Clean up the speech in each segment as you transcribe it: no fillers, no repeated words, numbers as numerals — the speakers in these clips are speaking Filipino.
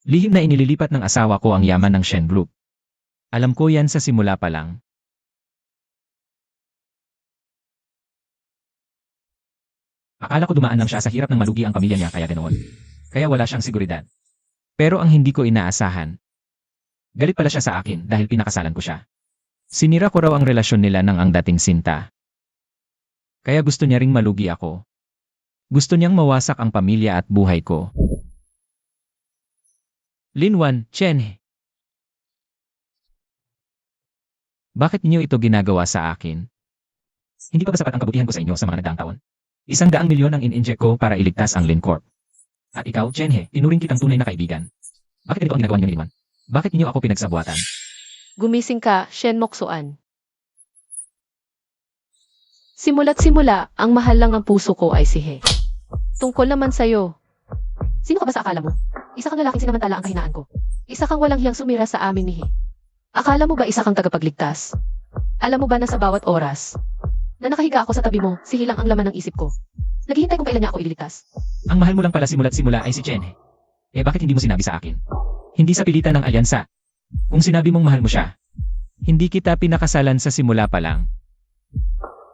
Lihim na inililipat ng asawa ko ang yaman ng Shen Group. Alam ko yan sa simula pa lang. Akala ko dumaan lang siya sa hirap ng malugi ang pamilya niya kaya ganoon. Kaya wala siyang seguridad. Pero ang hindi ko inaasahan, galit pala siya sa akin dahil pinakasalan ko siya. Sinira ko raw ang relasyon nila ng ang dating sinta. Kaya gusto niya ring malugi ako. Gusto niyang mawasak ang pamilya at buhay ko. Linwan, Chen. Bakit niyo ito ginagawa sa akin? Hindi pa ba sapat ang kabutihan ko sa inyo sa mga nagdaang taon? 100 milyon ang in-inject ko para iligtas ang Lin Corp. At ikaw, Chen, tinuring kitang tunay na kaibigan. Bakit ito ang ginagawa niyo, Linwan? Bakit niyo ako pinagsabuatan? Gumising ka, Shen Moksoan. Simula't simula, ang mahal lang ang puso ko ay si He. Tungkol naman sa'yo. Sino ka ba sa akala mo? Isa kang lalaking sinamantala ang kahinaan ko. Isa kang walang hiyang sumira sa amin ni He. Akala mo ba isa kang tagapagligtas? Alam mo ba na sa bawat oras, na nakahiga ako sa tabi mo, sihilang ang laman ng isip ko. Naghihintay kung kailan niya ako ililigtas. Ang mahal mo lang pala simula't simula ay si Chen. Bakit hindi mo sinabi sa akin? Hindi sa pilitan ng alyansa. Kung sinabi mong mahal mo siya, hindi kita pinakasalan sa simula pa lang.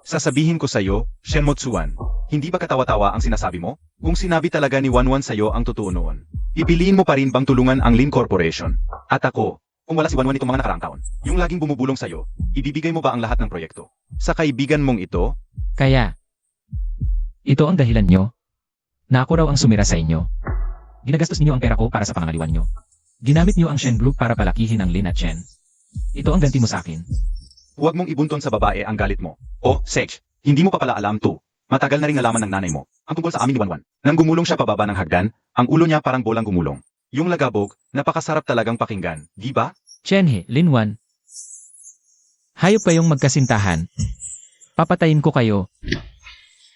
Sasabihin ko sa'yo, Shen Motsuan, hindi ba katawa-tawa ang sinasabi mo? Kung sinabi talaga ni Wanwan sa'yo ang totoo noon, pipiliin mo pa rin bang tulungan ang Lin Corporation? At ako, kung wala si Wanwan itong mga nakaraang taon, yung laging bumubulong sa'yo, ibibigay mo ba ang lahat ng proyekto? Sa kaibigan mong ito? Kaya, ito ang dahilan nyo, na ako raw ang sumira sa inyo. Ginagastos niyo ang pera ko para sa pangangaliwan nyo. Ginamit niyo ang Shen Group para palakihin ang Lin at Chen. Ito ang ganti mo sa akin. Huwag mong ibunton sa babae ang galit mo. Oh, Sage, hindi mo pa pala alam to. Matagal na rin nalaman ng nanay mo, ang tungkol sa amin ni Wanwan. Nang gumulong siya pababa ng hagdan, ang ulo niya parang bolang gumulong. Yung lagabog, napakasarap talagang pakinggan, di ba? Chen, Linwan. Hayop kayong magkasintahan. Papatayin ko kayo.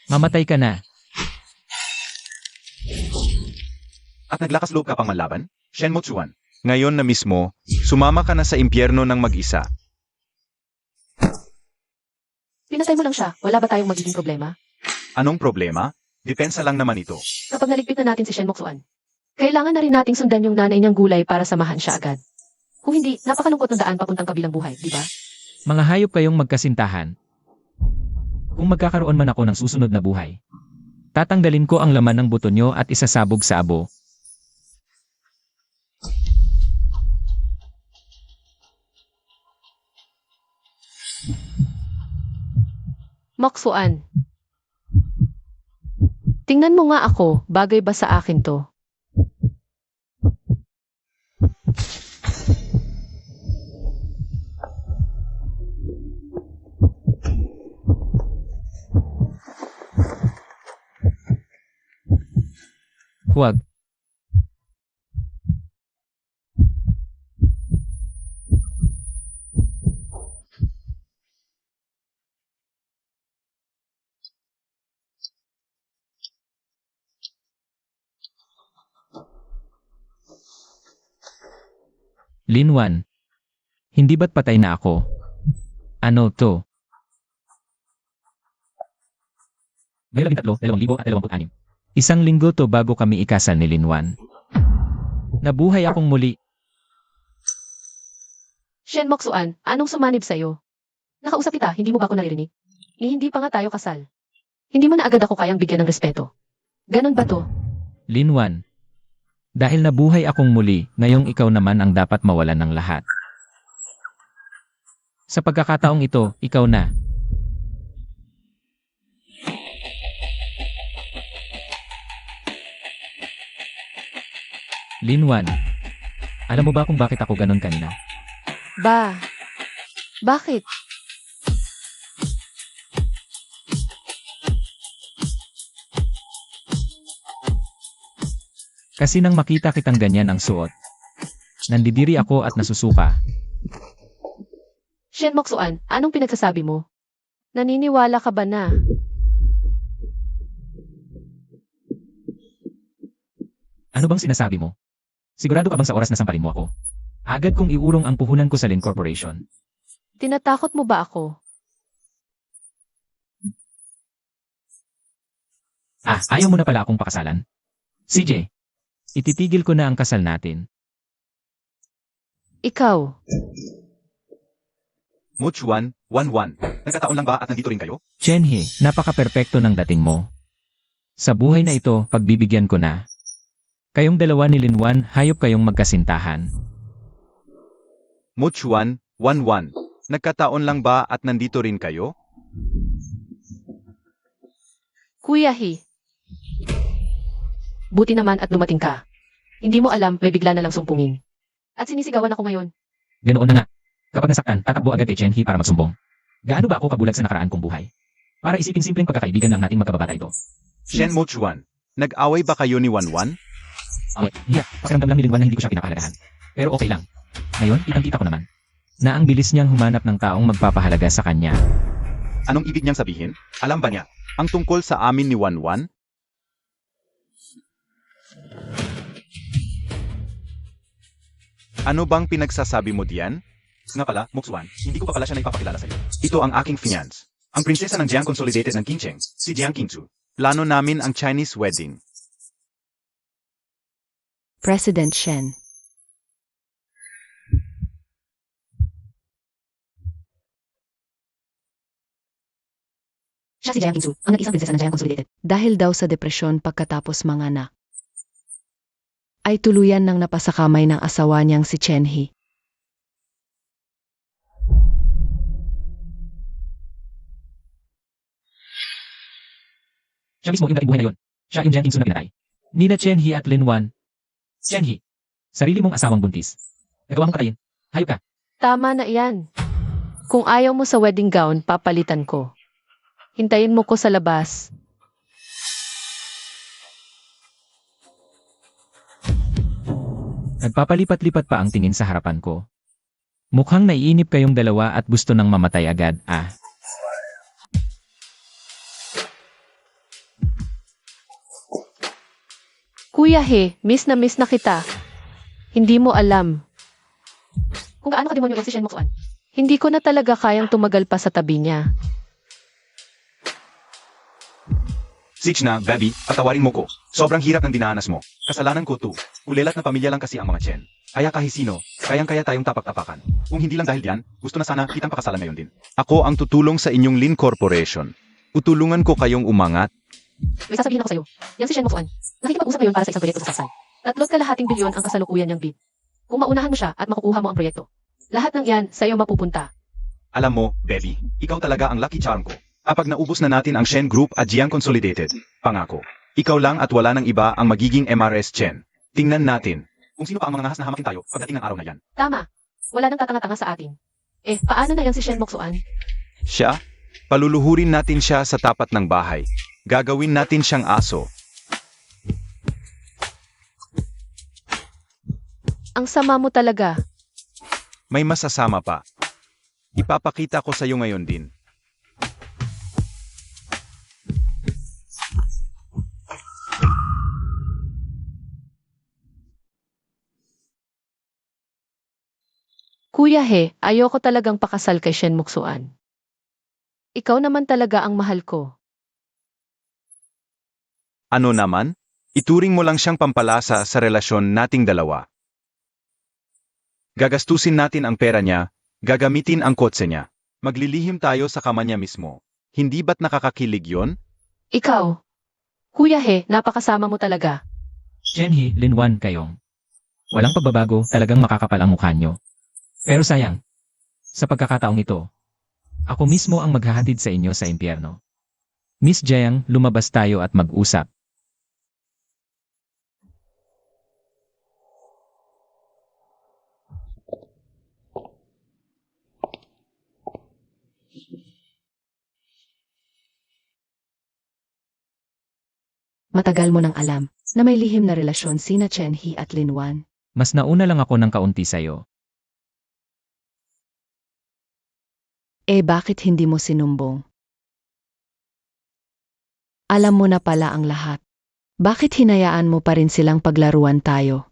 Mamatay ka na. At naglakas loob ka pang manlaban? Shen Motsuan, ngayon na mismo, sumama ka na sa impyerno ng mag-isa. Pinatay mo lang siya, wala ba tayong magiging problema? Anong problema? Depensa lang naman ito. Kapag naligpit na natin si Shen Moksoan, kailangan na rin nating sundan yung nanay niyang gulay para samahan siya agad. Kung hindi, napakalungkot ng daan papuntang kabilang buhay, di ba? Mga hayop kayong magkasintahan. Kung magkakaroon man ako ng susunod na buhay, tatanggalin ko ang laman ng buto nyo at isasabog sa abo. Moksoan. Tingnan mo nga ako, bagay ba sa akin to? Huwag. Linwan. Hindi ba't patay na ako? Ano to? May 13,2026. 1 linggo to bago kami ikasal ni Linwan. Nabuhay akong muli. Shen Moksoan, anong sumanib sa'yo? Nakausap kita, hindi mo ba ako naririnig? Ni hindi pa nga tayo kasal. Hindi mo na agad ako kayang bigyan ng respeto. Ganon ba to? Linwan. Dahil nabuhay akong muli, ngayong ikaw naman ang dapat mawalan ng lahat. Sa pagkakataong ito, ikaw na. Linwan. Alam mo ba kung bakit ako ganon kanina? Bakit? Kasi nang makita kitang ganyan ang suot, nandidiri ako at nasusuka. Shen Moksoan, anong pinagsasabi mo? Naniniwala ka ba na? Ano bang sinasabi mo? Sigurado ka bang sa oras na sampalin mo ako? Agad kong iurong ang puhunan ko sa Lin Corporation. Tinatakot mo ba ako? Ayaw mo na pala akong pakasalan? CJ, ititigil ko na ang kasal natin. Ikaw, Mo Chuan, 1-1. Nagkataon lang ba at nandito rin kayo? Chenhi, napaka-perpekto ng dating mo. Sa buhay na ito, pagbibigyan ko na. Kayong dalawa ni Linwan, hayop kayong magkasintahan. Mo Chuan, 1-1. Nagkataon lang ba at nandito rin kayo? Kuya He. Buti naman at dumating ka. Hindi mo alam, may bigla na lang sumpungin. At sinisigawan ako ngayon. Ganoon na nga. Kapag nasaktan, tatakbo agad kay Chenhi para magsumbong. Gaano ba ako kabulag sa nakaraan kong buhay? Para isipin simpleng pagkakaibigan ng nating magkababata ito. Shen Mo Chuan, nag-away ba kayo ni 1-1? Pakiramdam lang ni Linwan na hindi ko siya pinapahalagahan. Pero okay lang. Ngayon, kitang-kita ko naman na ang bilis niyang humanap ng taong magpapahalaga sa kanya. Anong ibig niyang sabihin? Alam ba niya? Ang tungkol sa amin ni 1-1? Ano bang pinagsasabi mo diyan? Nga pala, Muxuan, hindi ko pa pala siya naipapakilala sa'yo. Ito ang aking fiance. Ang prinsesa ng Jiang Consolidated ng Qingcheng, si Jiang Qingzu. Plano namin ang Chinese wedding. President Shen. Siya si Jiang Qingzu, ang nag-isang prinsesa ng Jiang Consolidated. Dahil daw sa depresyon pagkatapos manganak, ay tuluyan ng napasakamay ng asawa niyang si Chenhi. Siya mismo yung dating buhay na yun. Siya yung Jiang Qingsu na pinatay. Nina Chenhi at Linwan. Chenhi, sarili mong asawang buntis. Nagawa mong patayin. Hayop ka. Tama na iyan. Kung ayaw mo sa wedding gown, papalitan ko. Hintayin mo ko sa labas. Nagpapalipat-lipat pa ang tingin sa harapan ko. Mukhang naiinip kayong dalawa at gusto nang mamatay agad, ah. Kuya He, miss na kita. Hindi mo alam. Kung gaano ka demonyo yan si Shen Moxuan. Hindi ko na talaga kayang tumagal pa sa tabi niya. Sich na, baby, patawarin mo ko. Sobrang hirap ng dinanas mo. Kasalanan ko to. Ulelat na pamilya lang kasi ang mga Chen. Kaya kahit sino, kayang-kaya tayong tapak-tapakan. Kung hindi lang dahil diyan, gusto na sana kitang pakasalan ngayon din. Ako ang tutulong sa inyong Lin Corporation. Tutulungan ko kayong umangat. May sasabihin ako sa'yo. Yan si Shen Moxuan. Nakikipag-usap ngayon para sa isang proyekto sa Saksay. 3.5 bilyon ang kasalukuyan niyang bid. Kung maunahan mo siya at makukuha mo ang proyekto, lahat ng yan sa'yo mapupunta. Alam mo, baby, ikaw talaga ang lucky charm ko. Kapag naubos na natin ang Shen Group at Jiang Consolidated, pangako, ikaw lang at wala ng iba ang magiging MRS Chen. Tingnan natin kung sino pa ang mga nahas na hamakin tayo pagdating ng araw na yan. Tama. Wala nang tatanga-tanga sa atin. Paano na yan si Shen Moxuan? Siya? Paluluhurin natin siya sa tapat ng bahay. Gagawin natin siyang aso. Ang sama mo talaga. May masasama pa. Ipapakita ko sa iyo ngayon din. Kuya He, ayoko talagang pakasal kay Shen Moxuan. Ikaw naman talaga ang mahal ko. Ano naman? Ituring mo lang siyang pampalasa sa relasyon nating dalawa. Gagastusin natin ang pera niya, gagamitin ang kotse niya. Maglilihim tayo sa kama niya mismo. Hindi ba't nakakakilig yon? Ikaw. Kuya He, napakasama mo talaga. Chenhi, Linwan kayong. Walang pagbabago, talagang makakapal ang mukha nyo. Pero sayang, sa pagkakataong ito, ako mismo ang maghahatid sa inyo sa impyerno. Miss Jiang, lumabas tayo at mag-usap. Matagal mo nang alam na may lihim na relasyon sina Chenhi at Linwan. Mas nauna lang ako ng kaunti sa'yo. Bakit hindi mo sinumbong? Alam mo na pala ang lahat. Bakit hinayaan mo pa rin silang paglaruan tayo?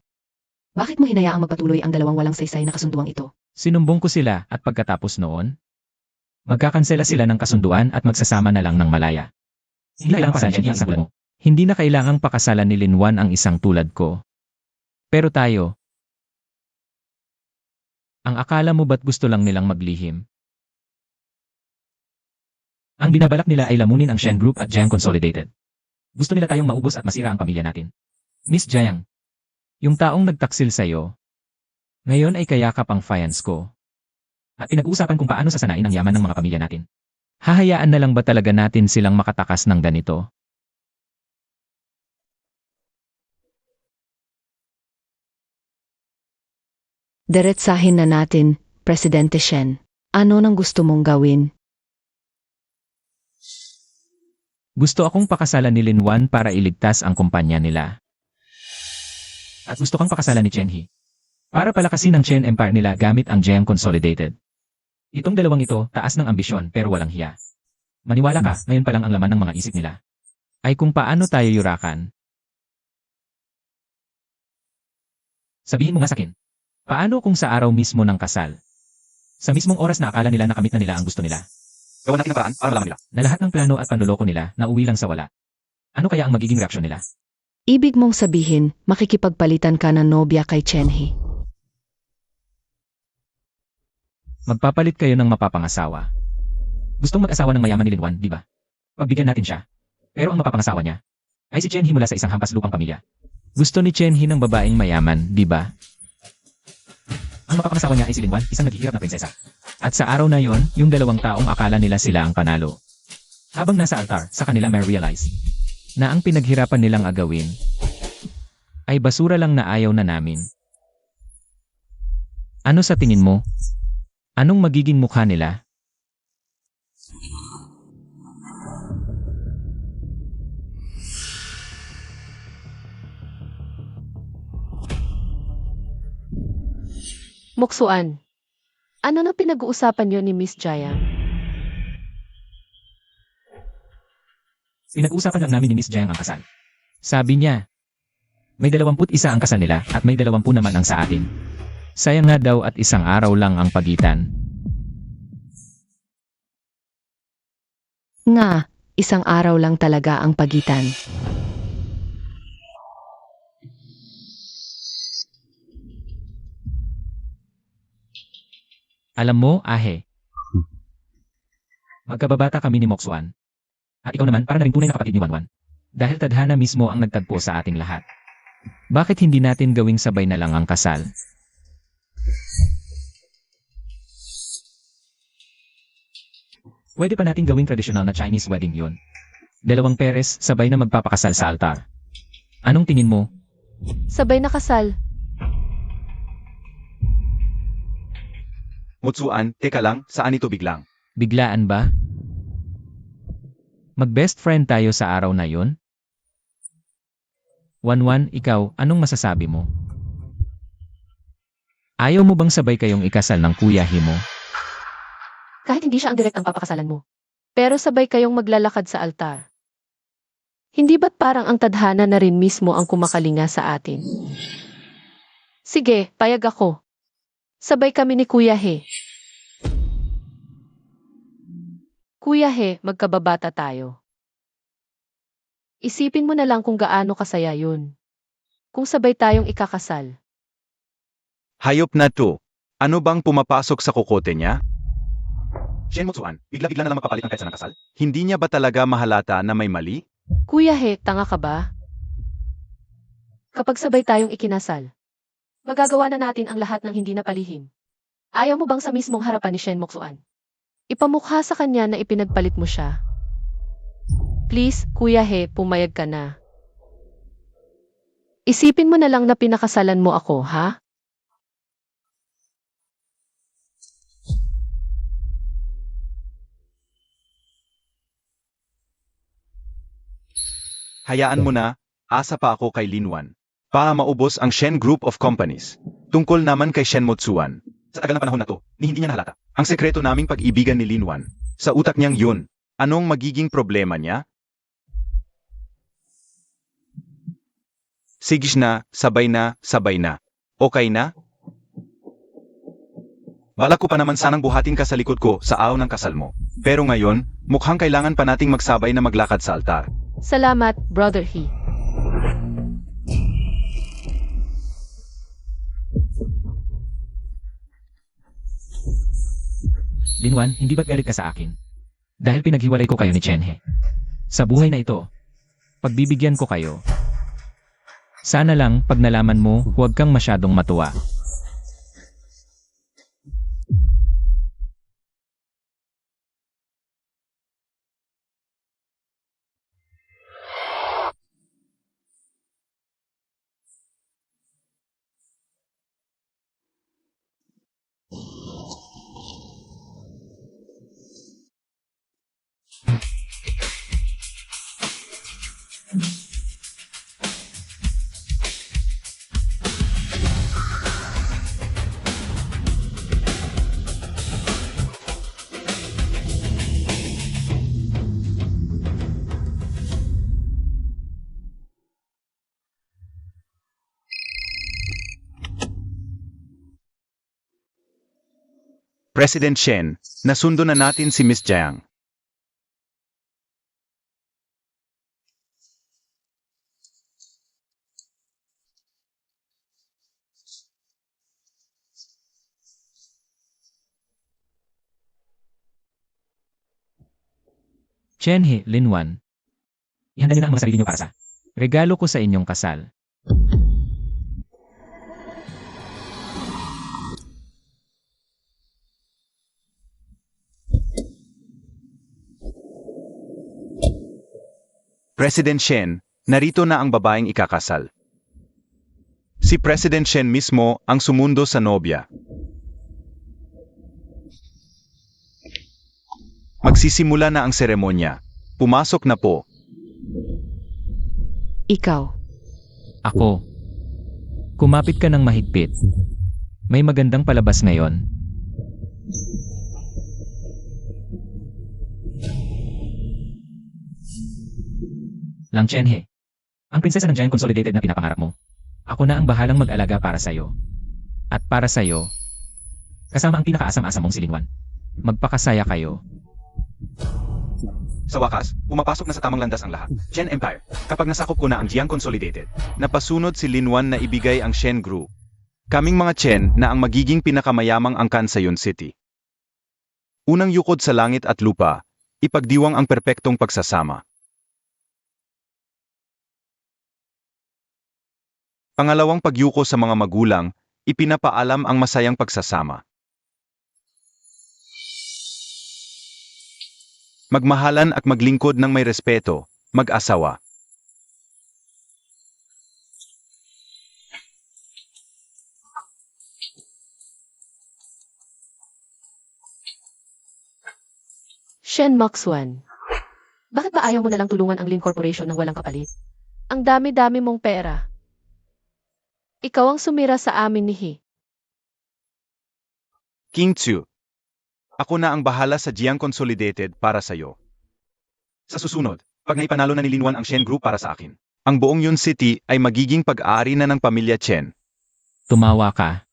Bakit mo hinayaang magpatuloy ang dalawang walang saysay na kasunduang ito? Sinumbong ko sila at pagkatapos noon, magkakansela sila ng kasunduan at magsasama na lang ng malaya. Hindi kailangang pakasalan niya ang sagulan mo. Hindi na kailangang pakasalan ni Linwan ang isang tulad ko. Pero tayo, Ang akala mo ba't gusto lang nilang maglihim? Ang binabalak nila ay lamunin ang Shen Group at Jiang Consolidated. Gusto nila tayong maubos at masira ang pamilya natin. Miss Jiang, yung taong nagtaksil sa'yo, ngayon ay kayakap ang fiance ko. At pinag-uusapan kung paano sasanain ang yaman ng mga pamilya natin. Hahayaan na lang ba talaga natin silang makatakas ng ganito? Diretsahin na natin, Presidente Shen. Ano nang gusto mong gawin? Gusto akong pakasalan ni Lin Wan para iligtas ang kumpanya nila. At gusto kang pakasalan ni Chen He. Para palakasin ang Chen Empire nila gamit ang Jiang Consolidated. Itong dalawang ito, taas ng ambisyon pero walang hiya. Maniwala ka, ngayon pa lang ang laman ng mga isip nila. Ay kung paano tayo yurakan. Sabihin mo nga sakin. Paano kung sa araw mismo ng kasal? Sa mismong oras na akala nila nakamit na nila ang gusto nila. Gawa natin ang paraan para malaman nila. Na lahat ng plano at panloloko nila nauwi lang sa wala. Ano kaya ang magiging reaksyon nila? Ibig mong sabihin, makikipagpalitan ka ng nobya kay Chen He. Magpapalit kayo ng mapapangasawa. Gustong mag-asawa ng mayaman ni Lin Wan, di ba? Pagbigyan natin siya. Pero ang mapapangasawa niya ay si Chen He mula sa isang hampas lupang pamilya. Gusto ni Chen He ng babaeng mayaman, di ba? Ang mapapangasawa niya ay si Lin Wan, isang naghihirap na prinsesa. At sa araw na yon, yung dalawang taong akala nila sila ang panalo. Habang nasa altar, sa kanila may realize na ang pinaghirapan nilang agawin ay basura lang na ayaw na namin. Ano sa tingin mo? Anong magiging mukha nila? Moksuan, ano na pinag-uusapan niyo ni Miss Jiang? Pinag-usapan lang namin ni Miss Jiang ang kasal. Sabi niya, may 21 ang kasal nila at may 20 naman ang sa atin. Sayang nga daw at isang araw lang ang pagitan. Nga, isang araw lang talaga ang pagitan. Alam mo, Ahe. Magkababata kami ni Moksuan. At ikaw naman para na rin tunay na kapatid ni Wanwan. Dahil tadhana mismo ang nagtagpo sa ating lahat. Bakit hindi natin gawing sabay na lang ang kasal? Pwede pa natin gawing tradisyonal na Chinese wedding yun. Dalawang peres sabay na magpapakasal sa altar. Anong tingin mo? Sabay na kasal. Mutsuan, teka lang, saan ito biglang? Biglaan ba? Mag-best friend tayo sa araw na yun? Wanwan, ikaw, anong masasabi mo? Ayaw mo bang sabay kayong ikasal ng kuya mo? Kahit hindi siya ang direct ang papakasalan mo. Pero sabay kayong maglalakad sa altar. Hindi ba't parang ang tadhana na rin mismo ang kumakalinga sa atin? Sige, payag ako. Sabay kami ni Kuya He. Kuya He, magkababata tayo. Isipin mo na lang kung gaano kasaya yun. Kung sabay tayong ikakasal. Hayop na to. Ano bang pumapasok sa kokote niya? Shen Mutsuan, bigla-bigla na lang magpapalit ng petsa ng kasal? Hindi niya ba talaga mahalata na may mali? Kuya He, tanga ka ba? Kapag sabay tayong ikinasal, magagawa na natin ang lahat ng hindi napalihim. Ayaw mo bang sa mismong harapan ni Shen Moksuan? Ipamukha sa kanya na ipinagpalit mo siya. Please, Kuya He, pumayag ka na. Isipin mo na lang na pinakasalan mo ako, ha? Hayaan mo na, asa pa ako kay Linwan. Para maubos ang Shen Group of Companies. Tungkol naman kay Shen Mutsuan. Sa tagal ng panahon na to, ni hindi niya nahalata. Ang sekreto naming pag-ibigan ni Linwan. Sa utak niyang yun. Anong magiging problema niya? Sigis na, sabay na, sabay na. Okay na? Balak ko pa naman sanang buhatin ka sa likod ko sa araw ng kasal mo. Pero ngayon, mukhang kailangan pa nating magsabay na maglakad sa altar. Salamat, Brother He. Linwan, hindi ba't galit ka sa akin? Dahil pinaghiwalay ko kayo ni Chenhe. Sa buhay na ito, pagbibigyan ko kayo. Sana lang, pag nalaman mo, huwag kang masyadong matuwa. President Shen, nasundo na natin si Miss Jiang. Chenhe, Linwan. Ihanda niyo na ang mga sarili niyo para sa regalo ko sa inyong kasal. President Shen, narito na ang babaeng ikakasal. Si President Shen mismo ang sumundo sa nobya. Magsisimula na ang seremonya. Pumasok na po. Ikaw. Ako. Kumapit ka ng mahigpit. May magandang palabas ngayon. Lang Chenhe. Ang prinsesa ng Giant Consolidated na pinapangarap mo. Ako na ang bahalang mag-alaga para sa'yo. At para sa'yo, kasama ang pinakaasam-asam mong silinwan. Magpakasaya kayo. Sa wakas, pumapasok na sa tamang landas ang lahat. Shen Empire, kapag nasakop ko na ang Jiang Consolidated, napasunod si Linwan na ibigay ang Shen Group. Kaming mga Chen na ang magiging pinakamayamang angkan sa Yun City. Unang yukod sa langit at lupa, ipagdiwang ang perpektong pagsasama. Pangalawang pagyuko sa mga magulang, ipinapaalam ang masayang pagsasama. Magmahalan at maglingkod ng may respeto, mag-asawa. Shen Moxuan. Bakit ba ayaw mo nalang tulungan ang Lin Corporation ng walang kapalit? Ang dami-dami mong pera. Ikaw ang sumira sa amin ni He. King Tzu, ako na ang bahala sa Jiang Consolidated para sa'yo. Sa susunod, pag naipanalo na ni Linwan ang Shen Group para sa akin, ang buong Yun City ay magiging pag-aari na ng pamilya Chen. Tumawa ka.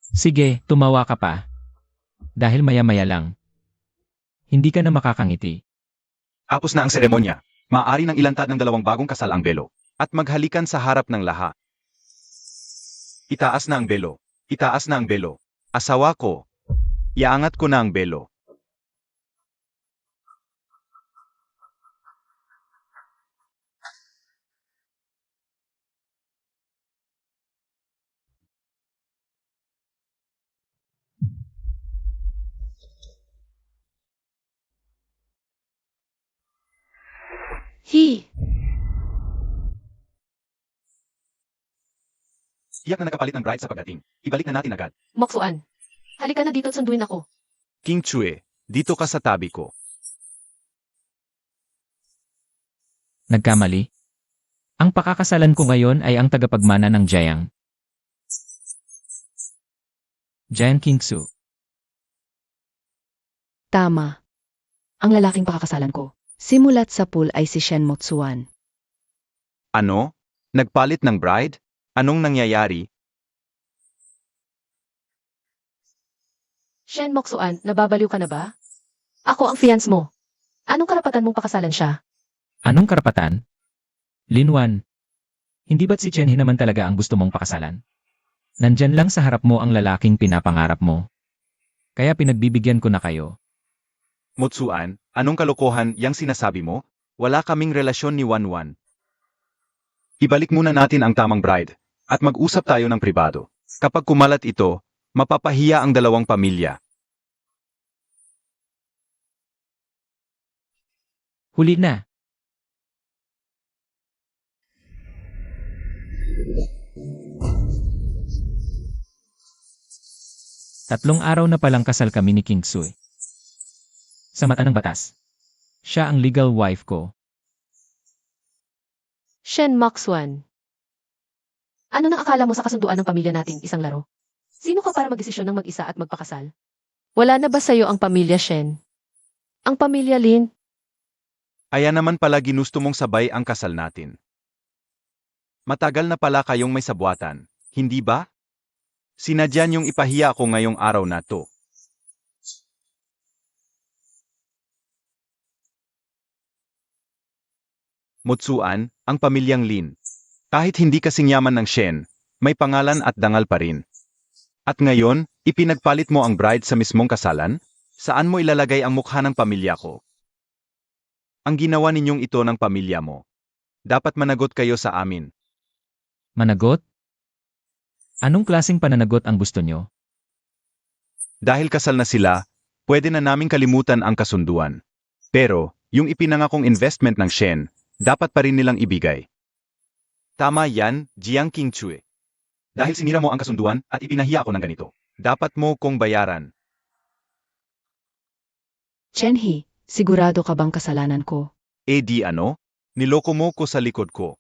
Sige, tumawa ka pa. Dahil maya-maya lang. Hindi ka na makakangiti. Tapos na ang seremonya, maaari ng ilantad ng dalawang bagong kasal ang belo, at maghalikan sa harap ng lahat. Itaas na ang belo. Itaas na ang belo. Asawa ko. Iaangat ko na ang belo. He. Iyak na nagkapalit ng bride sa pagdating. Ibalik na natin agad. Moxuan. Halika na dito at sunduin ako. King Chue, dito ka sa tabi ko. Nagkamali? Ang pakakasalan ko ngayon ay ang tagapagmana ng Jiang. Jiang Kingsu. Tama. Ang lalaking pakakasalan ko. Simulat sa pool ay si Shen Moxuan. Ano? Nagpalit ng bride? Anong nangyayari? Shen Moxuan, nababaliw ka na ba? Ako ang fiance mo. Anong karapatan mong pakasalan siya? Anong karapatan? Linwan. Hindi ba't si Chenhe naman talaga ang gusto mong pakasalan? Nandyan lang sa harap mo ang lalaking pinapangarap mo. Kaya pinagbibigyan ko na kayo. Motsuan, anong kalokohan yang sinasabi mo? Wala kaming relasyon ni Wanwan. Ibalik muna natin ang tamang bride, at mag-usap tayo ng pribado. Kapag kumalat ito, mapapahiya ang dalawang pamilya. Huli na. Tatlong araw na palang kasal kami ni King Sui. Sa mata ng batas. Siya ang legal wife ko. Shen Moxuan. Ano nang akala mo sa kasunduan ng pamilya nating isang laro? Sino ka para magdesisyon ng mag-isa at magpakasal? Wala na ba sa'yo ang pamilya Shen? Ang pamilya Lin? Aya naman pala ginusto mong sabay ang kasal natin. Matagal na pala kayong may sabuatan, hindi ba? Sinadya niyong ipahiya ako ngayong araw na to. Motsuan, ang pamilyang Lin. Kahit hindi kasing yaman ng Shen, may pangalan at dangal pa rin. At ngayon, ipinagpalit mo ang bride sa mismong kasalan? Saan mo ilalagay ang mukha ng pamilya ko? Ang ginawa ninyong ito ng pamilya mo. Dapat managot kayo sa amin. Managot? Anong klaseng pananagot ang gusto nyo? Dahil kasal na sila, pwede na naming kalimutan ang kasunduan. Pero, yung ipinangakong investment ng Shen, dapat pa rin nilang ibigay. Tama yan, Jiang Qingchui. Dahil sinira mo ang kasunduan at ipinahiya ako ng ganito. Dapat mo kong bayaran. Chenhe, sigurado ka bang kasalanan ko? Eh di ano? Niloko mo ko sa likod ko.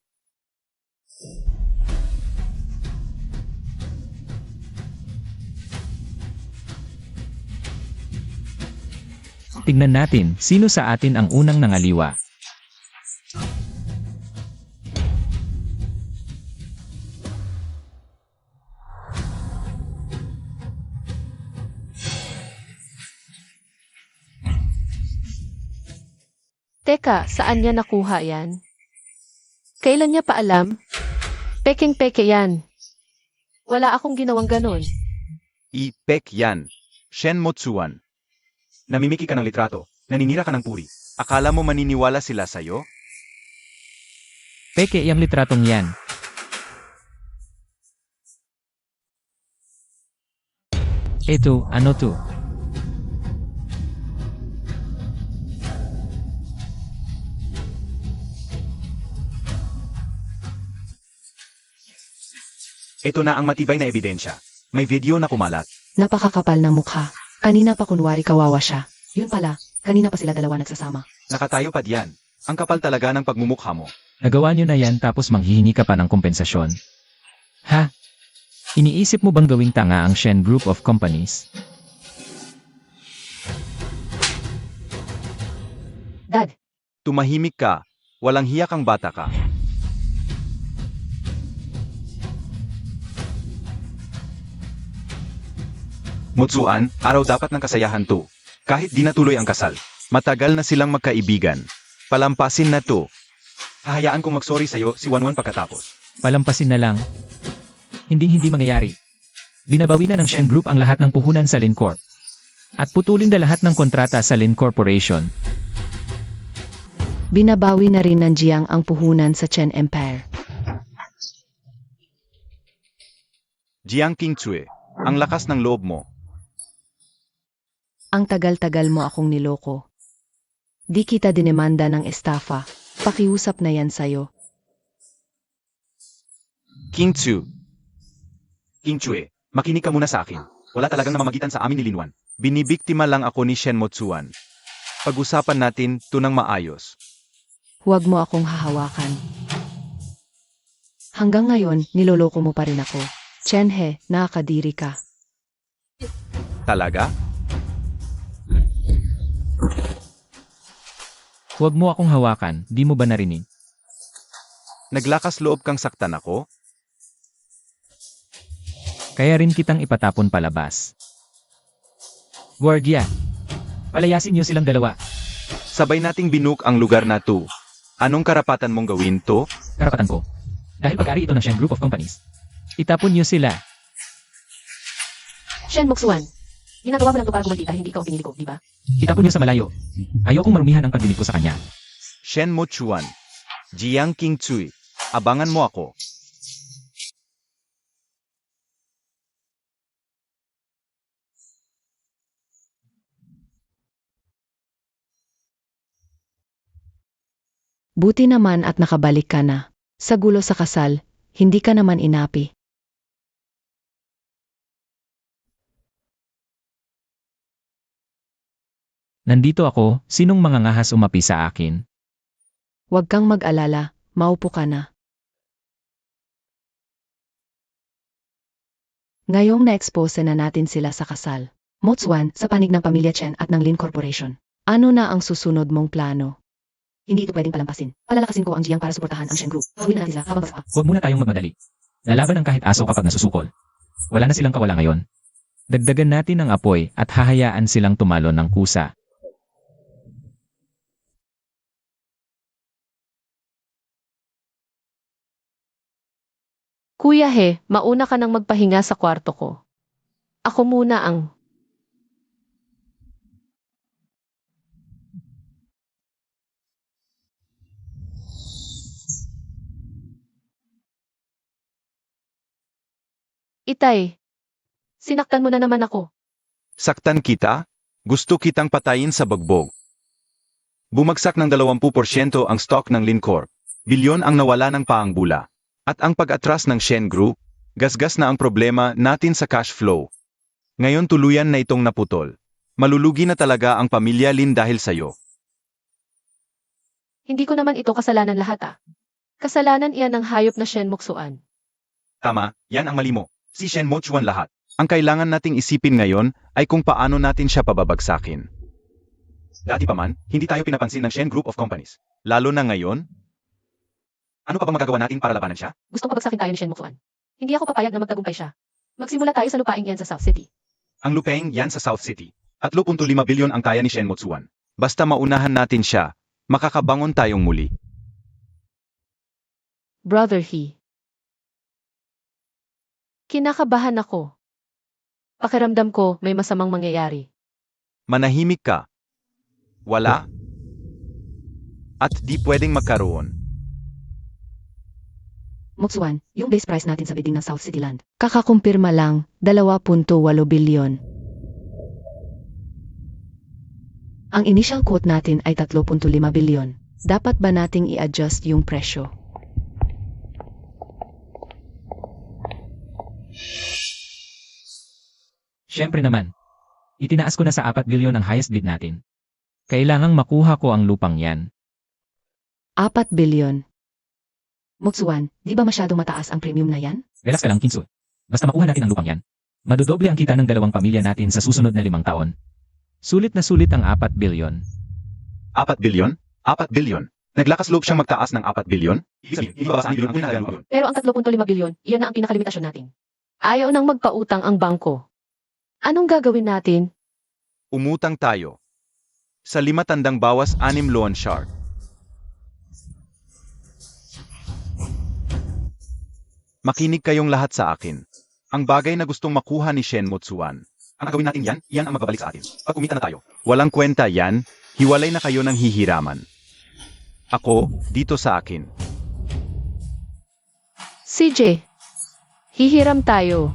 Tingnan natin sino sa atin ang unang nangaliwa. Teka, saan niya nakuha yan? Kailan niya paalam? Peking-peke yan. Wala akong ginawang ganon. Ipek yan. Shen Motsuan. Namimiki ka ng litrato. Naninira ka ng puri. Akala mo maniniwala sila sa'yo? Peke yung litratong yan. Eto, ano to? Ito na ang matibay na ebidensya. May video na kumalat. Napakakapal ng mukha. Kanina pa kunwari kawawa siya. Yun pala, kanina pa sila dalawa nagsasama. Nakatayo pa diyan. Ang kapal talaga ng pagmumukha mo. Nagawa nyo na yan tapos manghihingi ka pa ng kompensasyon. Ha? Iniisip mo bang gawing tanga ang Shen Group of Companies? Dad, Tumahimik ka. Walang hiya kang bata ka. Motsuan, araw dapat ng kasayahan to. Kahit di natuloy ang kasal. Matagal na silang magkaibigan. Palampasin na to. Hahayaan kong mag-sorry sa'yo si Wanwan pagkatapos. Palampasin na lang. Hindi mangyayari. Binabawi na ng Shen Group ang lahat ng puhunan sa Lin Corp. At putulin na lahat ng kontrata sa Lin Corporation. Binabawi na rin ng Jiang ang puhunan sa Chen Empire. Jiang Qingchui, ang lakas ng loob mo. Ang tagal-tagal mo akong niloko. Di kita dinemanda ng estafa. Pakiusap na yan sa'yo. Qingchui, makinig ka muna sa akin. Wala talagang namamagitan sa amin ni Linwan. Binibiktima lang ako ni Shen Motsuan. Pag-usapan natin to ng maayos. Huwag mo akong hahawakan. Hanggang ngayon, niloloko mo pa rin ako. Chenhe, nakakadiri ka. Talaga? Huwag mo akong hawakan, di mo ba narinig? Naglakas loob kang saktan ako? Kaya rin kitang ipatapon palabas. Guardia, palayasin niyo silang dalawa. Sabay nating binuk ang lugar na to. Anong karapatan mong gawin to? Karapatan ko. Dahil pag-ari ito ng Shen Group of Companies. Itapon niyo sila. Shen Moxuan, Ginagawa mo lang to para kumantita, hindi ikaw ang pinili ko, di ba? Itapon niyo sa malayo. Ayokong marumihan ang pagdinig ko sa kanya. Shenmo Chuan. Jiang King Tsui. Abangan mo ako. Buti naman at nakabalik ka na. Sa gulo sa kasal, hindi ka naman inapi. Nandito ako, sinong mga ngahas umapi sa akin? Huwag kang mag-alala, maupo ka na. Ngayong na-expose na natin sila sa kasal. Motswan, sa panig ng pamilya Chen at ng Lin Corporation. Ano na ang susunod mong plano? Hindi ito pwedeng palampasin. Palalakasin ko ang Jiang para suportahan ang Shen Group. Gawin na natin sila habang basta. Huwag muna tayong magmadali. Lalaban ang kahit aso kapag nasusukol. Wala na silang kawala ngayon. Dagdagan natin ang apoy at hahayaan silang tumalo ng kusa. Kuya He, mauna ka nang magpahinga sa kwarto ko. Ako muna ang... Itay, sinaktan mo na naman ako. Saktan kita? Gusto kitang patayin sa bagbog. Bumagsak ng 20% ang stock ng Lincorp. Bilyon ang nawala ng paang bula. At ang pag-atras ng Shen Group, gasgas na ang problema natin sa cash flow. Ngayon tuluyan na itong naputol. Malulugi na talaga ang pamilya Lin dahil sayo. Hindi ko naman ito kasalanan lahat ah. Kasalanan iyan ng hayop na Shen Moksuan. Tama, yan ang mali mo. Si Shen Mo Chuan lahat. Ang kailangan nating isipin ngayon ay kung paano natin siya pababagsakin. Dati pa man, hindi tayo pinapansin ng Shen Group of Companies. Lalo na ngayon. Ano pa bang magagawa natin para labanan siya? Gustong pabagsakin tayo ni Shen Moksuan. Hindi ako papayag na magtagumpay siya. Magsimula tayo sa lupaing yan sa South City. Ang lupain yan sa South City. 3.5 bilyon ang kaya ni Shen Mo Chuan. Basta maunahan natin siya, makakabangon tayong muli. Brother He. Kinakabahan ako. Pakiramdam ko may masamang mangyayari. Manahimik ka. Wala. At di pwedeng magkaroon. Moksuan, yung base price natin sa bidding ng South City Land. Kakakumpirma lang, 2.8 bilyon. Ang initial quote natin ay 3.5 bilyon. Dapat ba nating i-adjust yung presyo? Siyempre naman. Itinaas ko na sa 4 bilyon ang highest bid natin. Kailangang makuha ko ang lupang yan. 4 bilyon. Moksuan, di ba masyadong mataas ang premium na yan? Relax ka lang, Kinsu. Basta makuha natin ang lupang yan. Madodoble ang kita ng 2 pamilya natin sa susunod na 5 taon. Sulit na sulit ang 4 bilyon. 4 bilyon? 4 bilyon? Naglakas loob siyang magtaas ng 4 bilyon? Ibig sabihin, hindi babasa ang bilyon ang unang. Pero ang 3.5 bilyon, iyan na ang pinakalimitasyon natin. Ayaw nang magpautang ang bangko. Anong gagawin natin? Umutang tayo. Sa 5 tandang bawas 6 loan shark. Makinig kayong lahat sa akin. Ang bagay na gustong makuha ni Shen Motsuan. Ang gagawin natin yan, yan ang magbabalik sa atin. Pag umita na tayo. Walang kwenta yan, hiwalay na kayo ng hihiraman. Ako, dito sa akin. CJ, hihiram tayo.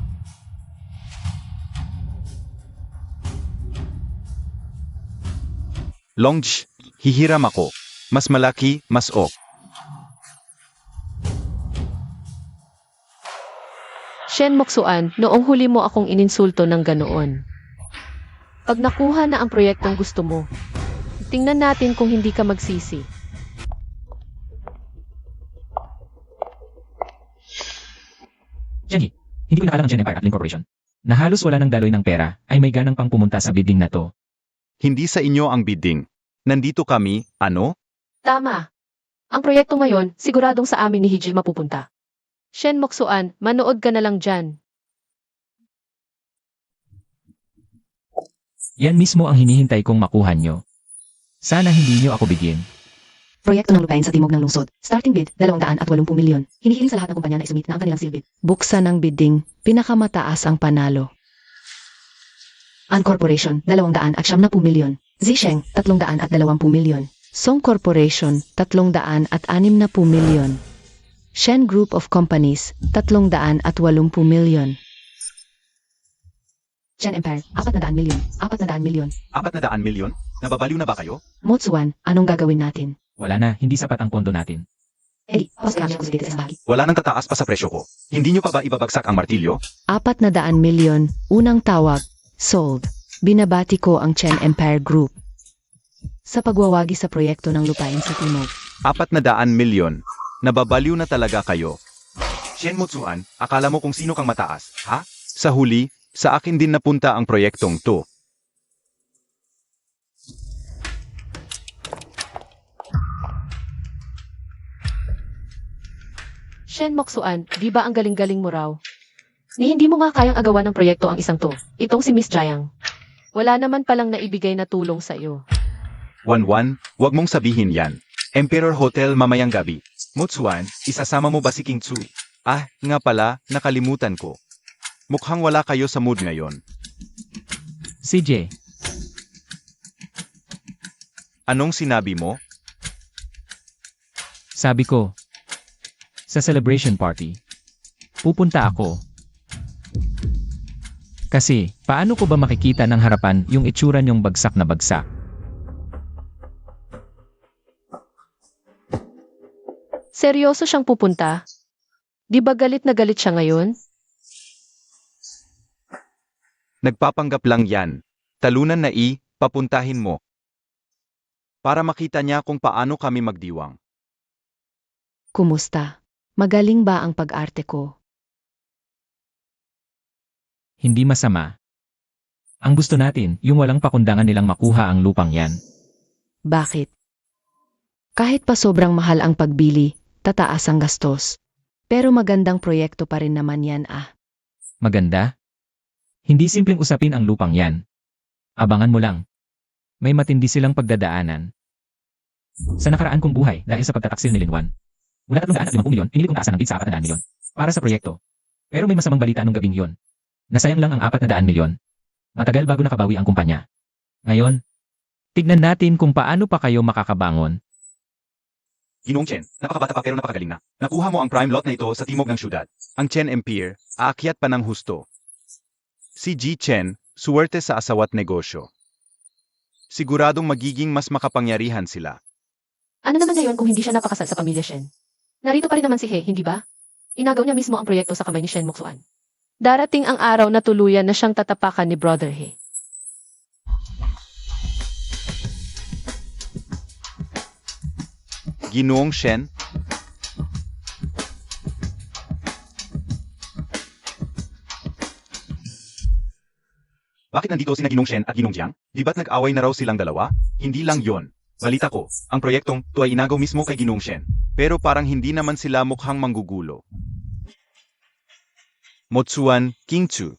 Longjh, hihiram ako. Mas malaki, mas ok. Shen Moksuan, noong huli mo akong ininsulto ng ganoon. Pag nakuha na ang proyektong gusto mo, tingnan natin kung hindi ka magsisi. Jenny, hindi ko nakalang ang Gen Empire at Lin Corporation. Na halos wala ng daloy ng pera, ay may ganang pang pumunta sa bidding na to. Hindi sa inyo ang bidding. Nandito kami, ano? Tama. Ang proyekto ngayon, siguradong sa amin ni Hijil mapupunta. Shen Moksuan, manood ka na lang dyan. Yan mismo ang hinihintay kong makuha nyo. Sana hindi nyo ako bigyan. Proyekto ng lupain sa timog ng lungsod. Starting bid, 280 milyon. Hinihiling sa lahat ng kumpanya na isumit na ang kanilang silbid. Buksan ng bidding, pinakamataas ang panalo. An Corporation, 270 milyon. Zisheng, 320 milyon. Song Corporation, 360 milyon. Shen Group of Companies, 380 milyon. Chen Empire, 400 milyon. 400 milyon. 400 milyon? Nababaliw na ba kayo? Motsuan, anong gagawin natin? Wala na, hindi sapat ang pondo natin. Eddie, pas kami ako sa bahagi. Wala nang tataas pa sa presyo ko. Hindi nyo pa ba ibabagsak ang martilyo? 400 milyon, unang tawag, sold. Binabati ko ang Chen Empire Group sa pagwawagi sa proyekto ng lupain sa Timog. 400 milyon. Nababaliw na talaga kayo. Shen Motsuan, akala mo kung sino kang mataas, ha? Sa huli, sa akin din napunta ang proyektong to. Shen Moksuan, di ba ang galing-galing mo raw? Ni hindi mo nga kayang agawan ng proyekto ang isang to. Itong si Miss Jiang. Wala naman palang naibigay na tulong sa iyo. Wanwan, wag mong sabihin yan. Emperor Hotel mamayang gabi. Motsuan, isasama mo ba si King Tzu? Ah, nga pala, nakalimutan ko. Mukhang wala kayo sa mood ngayon. CJ, Anong sinabi mo? sabi ko, sa celebration party, pupunta ako. Kasi, paano ko ba makikita ng harapan yung itsura niyong bagsak na bagsak? Seryoso siyang pupunta? Di ba galit na galit siya ngayon? Nagpapanggap lang yan. Talunan na papuntahin mo. Para makita niya kung paano kami magdiwang. Kumusta? Magaling ba ang pag-arte ko? Hindi masama. Ang gusto natin, yung walang pakundangan nilang makuha ang lupang yan. Bakit? Kahit pa sobrang mahal ang pagbili, tataas ang gastos. Pero magandang proyekto pa rin naman yan Maganda? Hindi simpleng usapin ang lupang yan. Abangan mo lang. May matindi silang pagdadaanan. Sa nakaraan kong buhay, dahil sa pagtataksil ni Linwan, mula 350 milyon, pinili kong taasan ng bid sa 400 milyon. Para sa proyekto. Pero may masamang balita nung gabing yon. Nasayang lang ang 400 milyon. Matagal bago nakabawi ang kumpanya. Ngayon, tignan natin kung paano pa kayo makakabangon. Ginoong Chen, napakabata pa pero napakagaling na. Nakuha mo ang prime lot na ito sa timog ng syudad. Ang Chen Empire, aakyat pa ng husto. Si Ji Chen, suwerte sa asawat negosyo. Siguradong magiging mas makapangyarihan sila. Ano naman ngayon kung hindi siya napakasal sa pamilya Shen? Narito pa rin naman si He, hindi ba? Inagaw niya mismo ang proyekto sa kamay ni Shen Moksuan. Darating ang araw na tuluyan na siyang tatapakan ni Brother He. Ginoong Shen, bakit nandito sina Ginoong Shen at Ginoong Jiang? Di ba't nag-away na raw silang dalawa? Hindi lang yon. Balita ko, ang proyektong to ay inagaw mismo kay Ginoong Shen. Pero parang hindi naman sila mukhang manggugulo. Motsuan, King Tzu.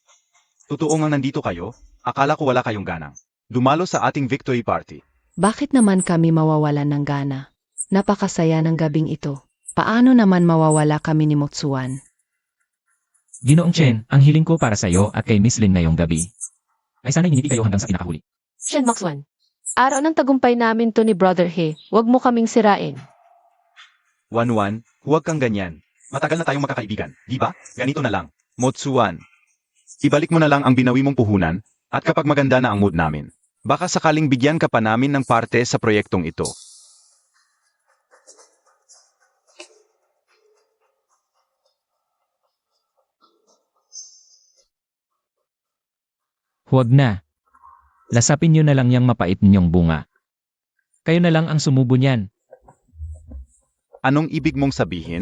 Totoo nga nandito kayo? Akala ko wala kayong ganang dumalo sa ating victory party. Bakit naman kami mawawalan ng gana? Napakasaya ng gabing ito. Paano naman mawawala kami ni Motsuan? Ginoong Chen, ang hiling ko para sa iyo at kay Miss Lin ngayong gabi. Ay sana'y hindi kayo hanggang sa pinakahuli. Shen Moksuan, araw ng tagumpay namin to ni Brother He. Huwag mo kaming sirain. Wanwan, huwag kang ganyan. Matagal na tayong magkakaibigan, di ba? Ganito na lang. Motsuan. Ibalik mo na lang ang binawi mong puhunan, at kapag maganda na ang mood namin, baka sakaling bigyan ka pa namin ng parte sa proyektong ito. Huwag na. Lasapin niyo na lang yang mapait ninyong bunga. Kayo na lang ang sumubo niyan. Anong ibig mong sabihin?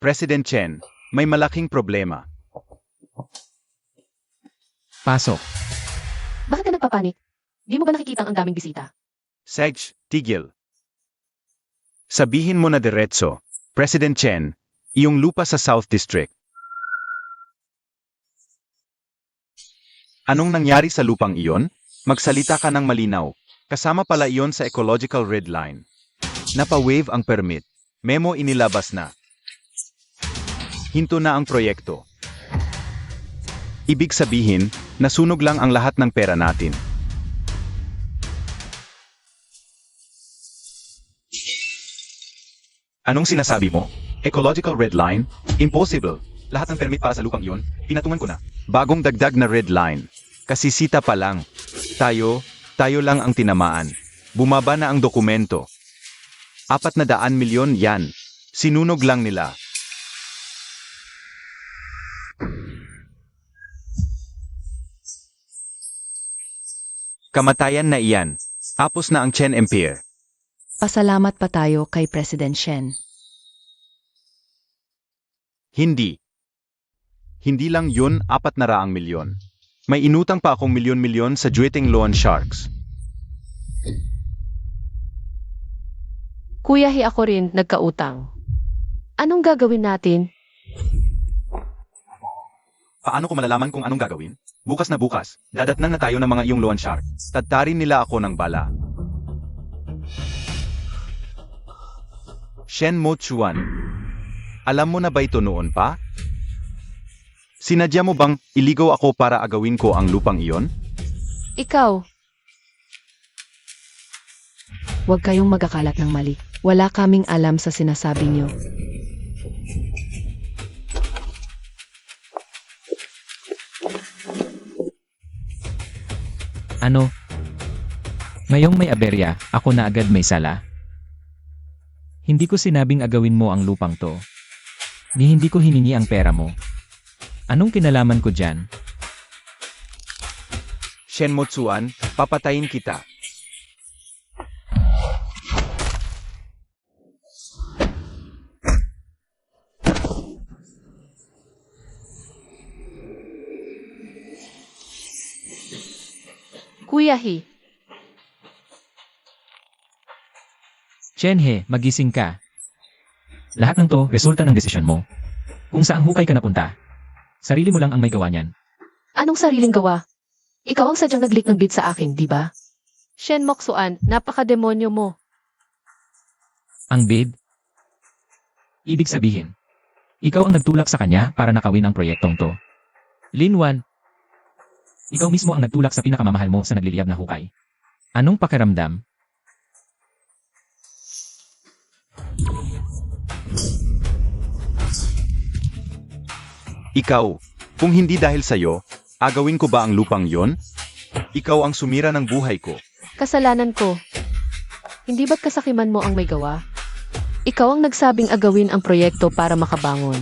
President Chen, may malaking problema. Pasok. Bakit ka nagpapanik? Di mo ba nakikita ang daming bisita? Sedge, tigil. Sabihin mo na diretso, President Chen, iyong lupa sa South District. Anong nangyari sa lupang iyon? Magsalita ka ng malinaw. Kasama pala iyon sa ecological red line. Napa-wave ang permit. Memo inilabas na. Hinto na ang proyekto. Ibig sabihin, nasunog lang ang lahat ng pera natin. Anong sinasabi mo? Ecological red line? Impossible. Lahat ng permit para sa lupang iyon, pinatungan ko na. Bagong dagdag na red line. Kasisita pa lang. Tayo lang ang tinamaan. Bumaba na ang dokumento. 400 milyon yan. Sinunog lang nila. Kamatayan na iyan. Tapos na ang Chen Empire. Pasalamat pa tayo kay President Shen. Hindi. Hindi lang yun 400 milyon. May inutang pa akong milyon-milyon sa Jueting Loan Sharks. Kuya He, ako rin nagkautang. Anong gagawin natin? Paano ko malalaman kung anong gagawin? Bukas na bukas, dadatnan na tayo ng mga iyong loan shark. Tatarin nila ako ng bala. Shen Mo Chuan. Alam mo na ba ito noon pa? Sinadya mo bang iligaw ako para agawin ko ang lupang iyon? Ikaw, Huwag kayong magakalat ng mali. Wala kaming alam sa sinasabi niyo. Ano? Ngayong may aberya, ako na agad may sala. Hindi ko sinabing agawin mo ang lupang to. Ni hindi ko hiningi ang pera mo. Anong kinalaman ko dyan? Shen Mo Chuan, papatayin kita. Kuya He, Chenhe, magising ka. Lahat ng to, resulta ng desisyon mo. Kung saan hukay ka napunta. Sarili mo lang ang may gawa niyan. anong sariling gawa? Ikaw ang sadyang nag-leak ng bid sa akin, di ba? Shen Moksuan, napaka-demonyo mo. Ang bid? Ibig sabihin, ikaw ang nagtulak sa kanya para nakawin ang proyektong to. Linwan, ikaw mismo ang nagtulak sa pinakamamahal mo sa nagliliyab na hukay. Anong pakiramdam? Ikaw, kung hindi dahil sa'yo, agawin ko ba ang lupang yon? Ikaw ang sumira ng buhay ko. Kasalanan ko. Hindi ba't kasakiman mo ang may gawa? Ikaw ang nagsabing agawin ang proyekto para makabangon.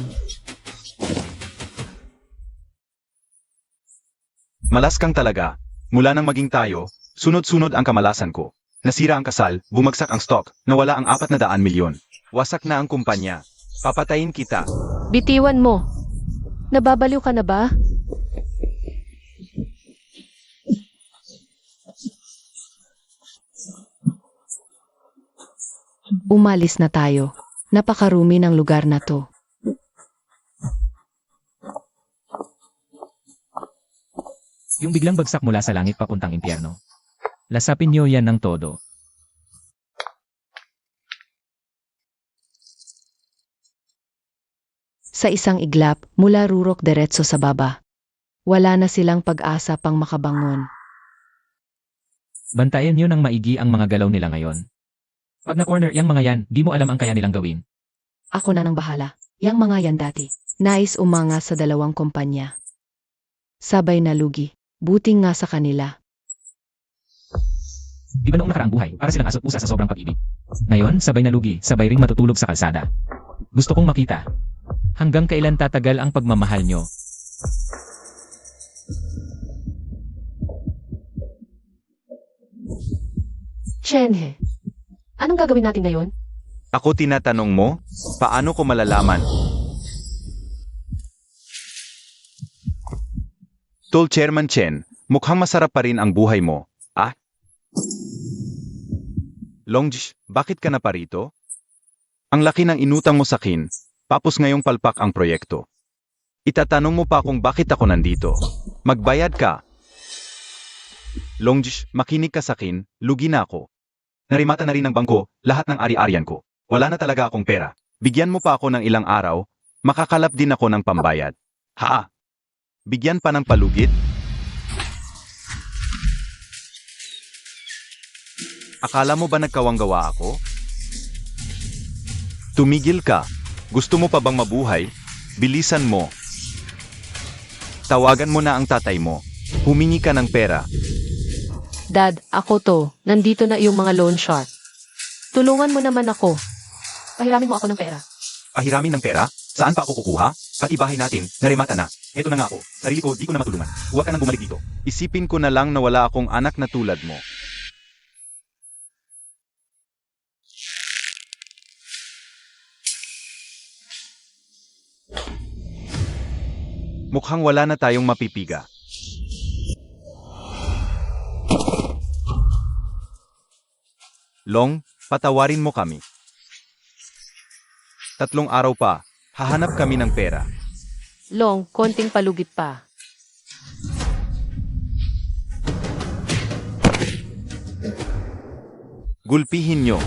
Malas kang talaga. Mula nang maging tayo, sunod-sunod ang kamalasan ko. Nasira ang kasal, bumagsak ang stock, nawala ang 400 milyon. Wasak na ang kumpanya. Papatayin kita. Bitiwan mo. Nababaliw ka na ba? Umalis na tayo. Napakarumi ng lugar na to. Yung biglang bagsak mula sa langit papuntang impyerno. Lasapin niyo yan ng todo. Sa isang iglap, mula rurok diretso sa baba. Wala na silang pag-asa pang makabangon. Bantayan niyo ng maigi ang mga galaw nila ngayon. Pag na-corner yang mga yan, di mo alam ang kaya nilang gawin. Ako na nang bahala. Yang mga yan dati. Nais umanga sa 2 kumpanya. Sabay na lugi. Buting nga sa kanila. Di ba noong nakaraang buhay, para silang aso't pusa sa sobrang pag-ibig. Ngayon, sabay na lugi, sabay ring matutulog sa kalsada. Gusto kong makita. Hanggang kailan tatagal ang pagmamahal nyo? Chenhe, anong gagawin natin ngayon? Ako tinatanong mo, paano ko malalaman? Tol Chairman Chen, mukhang masarap pa rin ang buhay mo, ah? Longjish, bakit ka na pa rito? Ang laki ng inutang mo sa akin, tapos ngayong palpak ang proyekto. Itatanong mo pa kung bakit ako nandito. Magbayad ka. Longjish, makinig ka sa akin, lugi na ako. Narimata na rin ng bangko, lahat ng ari-arian ko. Wala na talaga akong pera. Bigyan mo pa ako ng ilang araw, Makakalap din ako ng pambayad. Ha? Bigyan pa ng palugit? Akala mo ba nagkawanggawa ako? Tumigil ka. Gusto mo pa bang mabuhay? Bilisan mo. Tawagan mo na ang tatay mo. Humingi ka ng pera. Dad, ako to. Nandito na yung mga loan shark. Tulungan mo naman ako. Pahiramin mo ako ng pera. Pahiramin ng pera? Saan pa ako kukuha? Pati bahay natin, naremata na. Eto na nga ako. Sarili ko, di ko na matulungan. Huwag ka nang bumalik dito. Isipin ko na lang na wala akong anak na tulad mo. Mukhang wala na tayong mapipiga. Long, patawarin mo kami. 3 araw pa, hahanap kami ng pera. Long, konting palugit pa. Gulpihin nyo.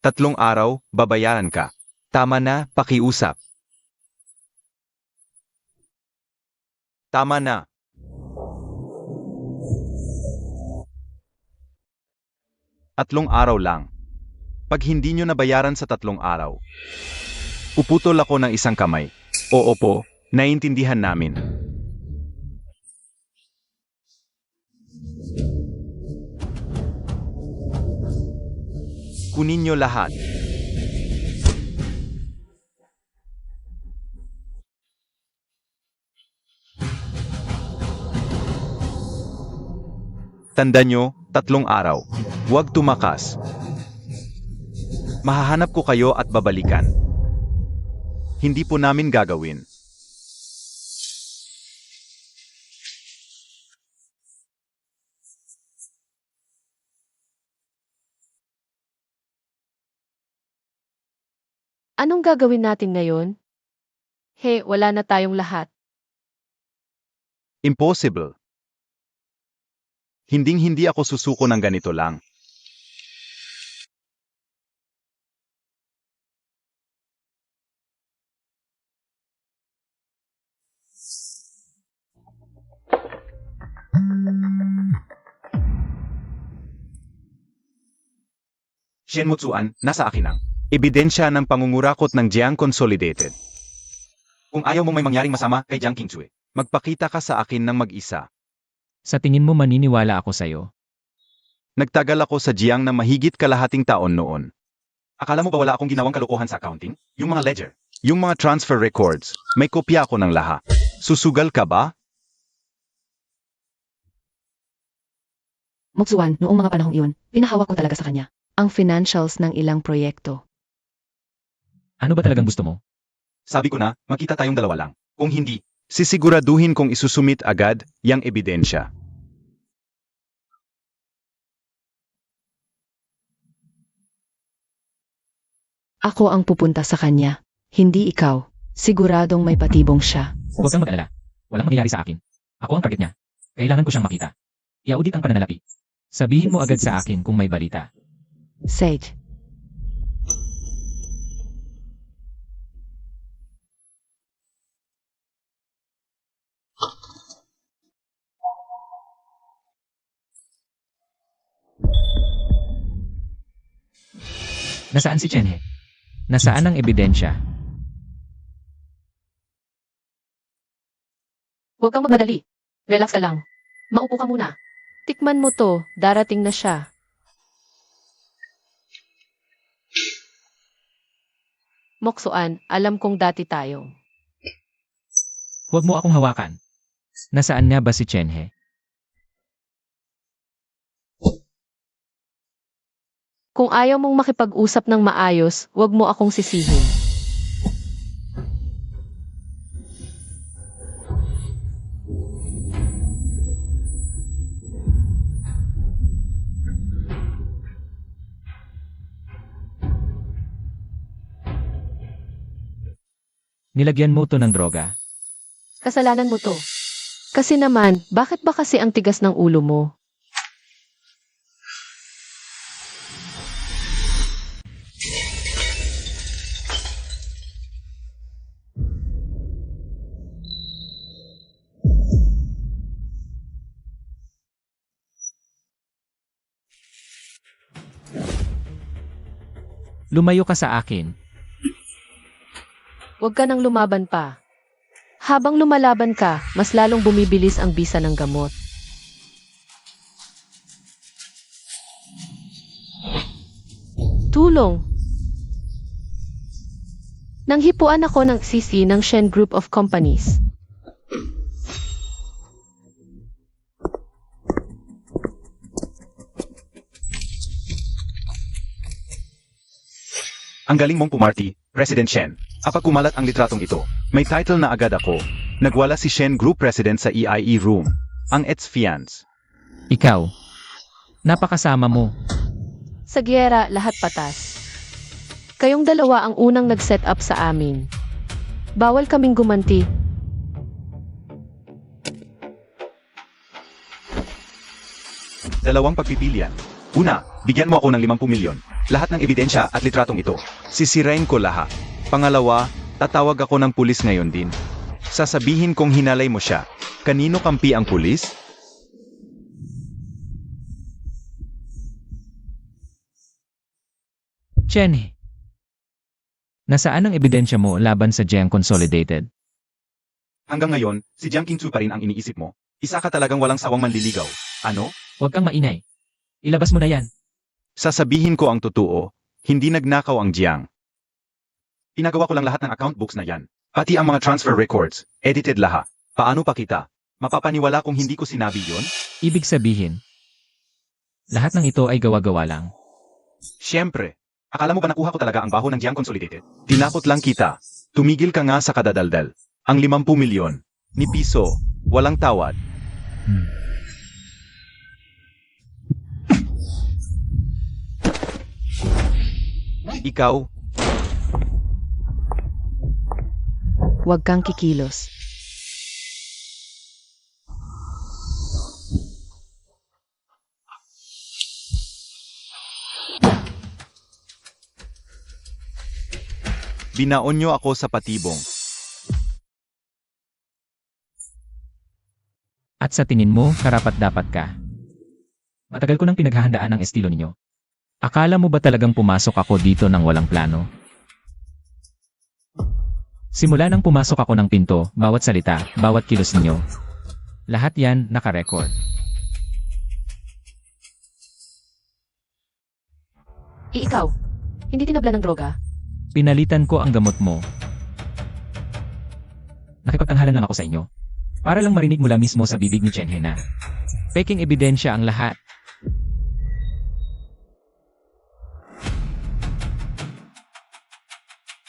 Tatlong araw, babayaran ka. Tama na, pakiusap. Tama na. Tatlong araw lang. Pag hindi nyo nabayaran sa 3 araw, puputol ako ng isang kamay. Oo po, naiintindihan namin. Kunin nyo lahat. Tanda nyo, 3 araw. Huwag tumakas. Mahahanap ko kayo at babalikan. Hindi po namin gagawin. Anong gagawin natin ngayon? He, wala na tayong lahat. Impossible. Hinding-hindi ako susuko ng ganito lang. Shenmutsuan, nasa akin ang ebidensya ng pangungurakot ng Jiang Consolidated. Kung ayaw mong may mangyaring masama kay Jiang Qingzue, magpakita ka sa akin ng mag-isa. Sa tingin mo maniniwala ako sa'yo? Nagtagal ako sa Jiang na mahigit kalahating taon noon. Akala mo ba wala akong ginawang kalokohan sa accounting? Yung mga ledger, yung mga transfer records, may kopya ako ng lahat. Susugal ka ba? Moksuan, noong mga panahong iyon, pinahawak ko talaga sa kanya ang financials ng ilang proyekto. Ano ba talagang gusto mo? Sabi ko na, makita tayong dalawa lang. Kung hindi, sisiguraduhin kong isusumit agad yang ebidensya. Ako ang pupunta sa kanya, hindi ikaw. Siguradong may patibong siya. Huwag kang mag-alala. Walang mangyayari sa akin. Ako ang target niya. Kailangan ko siyang makita. I-audit ang pananalapi. Sabihin mo agad sa akin kung may balita. Sage. Nasaan si Chenhe? Nasaan ang ebidensya? Huwag kang magmadali. Relax ka lang. Maupo ka muna. Tikman mo to, darating na siya. Moksuan, alam kong dati tayo. Huwag mo akong hawakan. Nasaan nga ba si Chenhe? Kung ayaw mong makipag-usap ng maayos, huwag mo akong sisihin. Nilagyan mo to ng droga. Kasalanan mo to. Kasi naman, bakit ba kasi ang tigas ng ulo mo? Lumayo ka sa akin. Huwag ka nang lumaban pa. Habang lumalaban ka, mas lalong bumibilis ang bisa ng gamot. Tulong. Nanghipuan ako ng CC ng Shen Group of Companies. Ang galing mong pumarty, President Shen. Kapag kumalat ang litratong ito, may title na agad ako. Nagwala si Shen Group President sa EIE Room. Ang Ets Fiance. Ikaw. Napakasama mo. Sa giyera, lahat patas. Kayong dalawa ang unang nag-set up sa amin. Bawal kaming gumanti. Dalawang pagpipilian. Una, bigyan mo ako ng 50 milyon. Lahat ng ebidensya at litratong ito. Sisirain ko lahat. Pangalawa, tatawag ako ng pulis ngayon din. Sasabihin kong hinalay mo siya. Kanino kampi ang pulis? Chen. Nasaan ang ebidensya mo laban sa Jiang Consolidated? Hanggang ngayon, si Jiang Qingzu pa rin ang iniisip mo. Isa ka talagang walang sawang manliligaw. Ano? Huwag kang mainay. Ilabas mo na yan. Sasabihin ko ang totoo, hindi nagnakaw ang Jiang. Pinagawa ko lang lahat ng account books na yan. Pati ang mga transfer records, edited lahat. Paano pa kita? Mapapaniwala kung hindi ko sinabi yon? Ibig sabihin, lahat ng ito ay gawa-gawa lang. Siyempre. Akala mo ba nakuha ko talaga ang baho ng Jiang Consolidated? Tinakot lang kita. Tumigil ka nga sa kadadaldal. Ang 50 milyon. Ni piso. Walang tawad. Ikaw, Huwag kang kikilos. binaon niyo ako sa patibong. At sa tingin mo, karapat-dapat ka. Matagal ko nang pinaghahandaan ang estilo ninyo. Akala mo ba talagang pumasok ako dito ng walang plano? Simula nang pumasok ako ng pinto, bawat salita, bawat kilos ninyo. Lahat yan nakarecord. Ikaw, hindi tinabla ng droga? Pinalitan ko ang gamot mo. Nakipagtanghalan lang ako sa inyo. Para lang marinig mula mismo sa bibig ni Chen He na peking ebidensya ang lahat.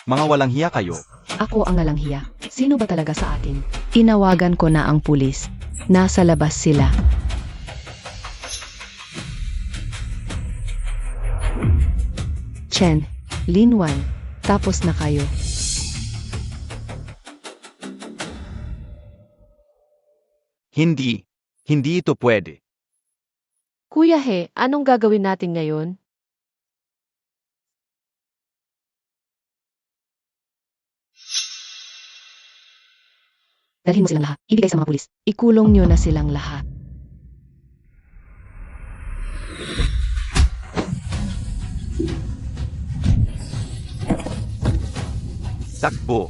Mga walang hiya kayo. Ako ang nalanghiya. Sino ba talaga sa atin? Inawagan ko na ang pulis. Nasa labas sila. Chen, Linwan, tapos na kayo. Hindi. Hindi ito pwede. Kuya He, anong gagawin natin ngayon? Dalhin mo silang lahat. Ibigay sa mga pulis. Ikulong nyo na silang lahat. Takbo.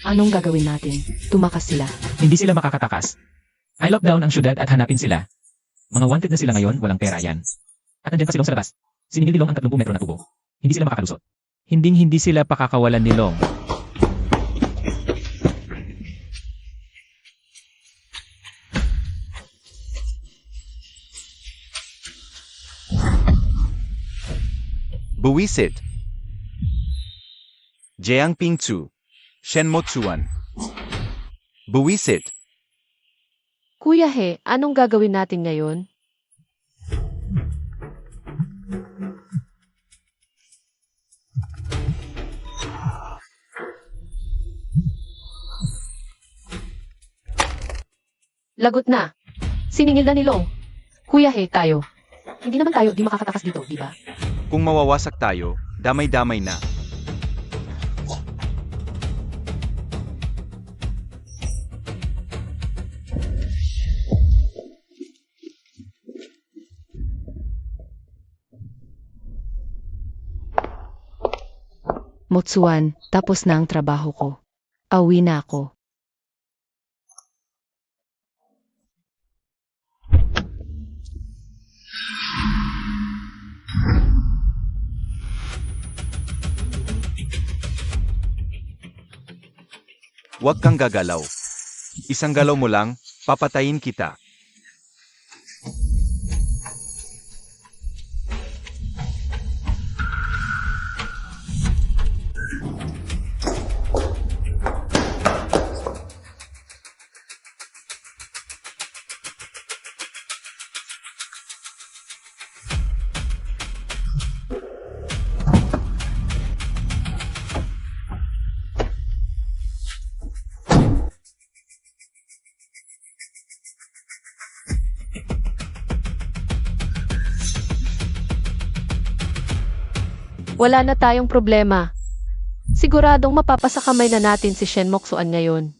Anong gagawin natin? Tumakas sila. Hindi sila makakatakas. I-lockdown ang syudad at hanapin sila. Mga wanted na sila ngayon, walang pera yan. At nandiyan pa silong sa labas. Siningil nilong ang 30 metro na tubo. Hindi sila makakalusot. Hindi sila pakakawalan nilong. Buwisit. Jiang Pingzu. Shen Motsuan. Buwisit. Kuya He, anong gagawin natin ngayon? Lagot na. Siningil na ni Long. Kuya He, tayo. Hindi naman tayo di makakatakas dito, di ba? Kung mawawasak tayo, damay-damay na. Motsuan, tapos na ang trabaho ko. Awi na ako. Huwag kang gagalaw. Isang galaw mo lang, papatayin kita. Wala na tayong problema. Siguradong mapapasakamay na natin si Shen Moxuan ngayon.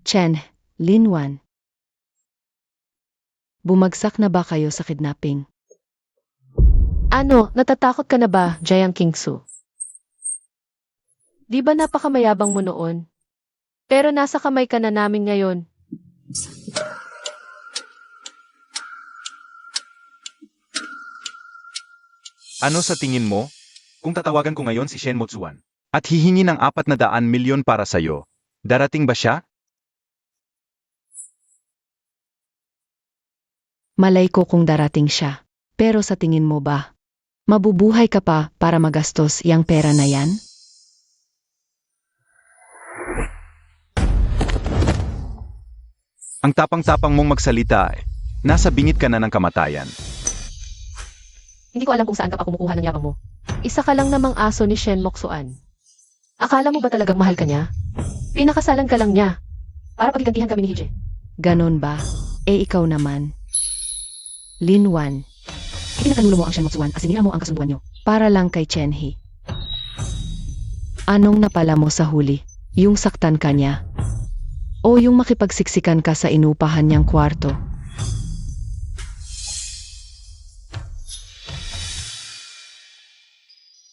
Chen, Linwan. Bumagsak na ba kayo sa kidnapping? Ano, natatakot ka na ba, Jiang Kingsu? Di ba napakamayabang mo noon? Pero nasa kamay ka na namin ngayon. Ano sa tingin mo? Kung tatawagan ko ngayon si Shen Motsuan at hihingi ng 400 milyon para sa'yo, darating ba siya? Malay ko kung darating siya. Pero sa tingin mo ba, mabubuhay ka pa para magastos yang pera na yan? Ang tapang-tapang mong magsalita eh. Nasa bingit ka na ng kamatayan. Hindi ko alam kung saan ka pa kumukuha ng yabang mo. Isa ka lang namang aso ni Shen Moxuan. Akala mo ba talagang mahal ka niya? Pinakasalan ka lang niya. Para pagigantihan kami ni Hije. Ganon ba? Eh ikaw naman. Linwan, Pinakalulo mo ang Shen Moxuan at sinira mo ang kasunduan niyo. para lang kay Chenhi. Anong napala mo sa huli? Yung saktan ka niya? O yung makipagsiksikan ka sa inupahan niyang kwarto?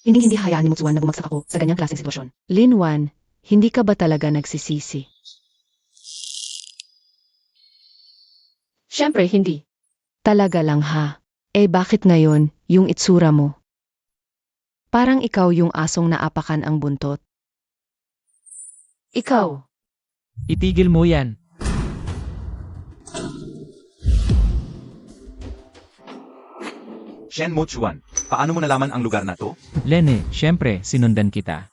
Hindi hayaan ni Moxuan na bumagsak ako sa ganyang klaseng sitwasyon. Linwan, hindi ka ba talaga nagsisisi? Siyempre, hindi. Talaga lang ha. Eh bakit ngayon, yung itsura mo? Parang ikaw yung asong naapakan ang buntot. Ikaw. Itigil mo yan. Shen Motsuan, paano mo nalaman ang lugar na to? Lene, syempre, sinundan kita.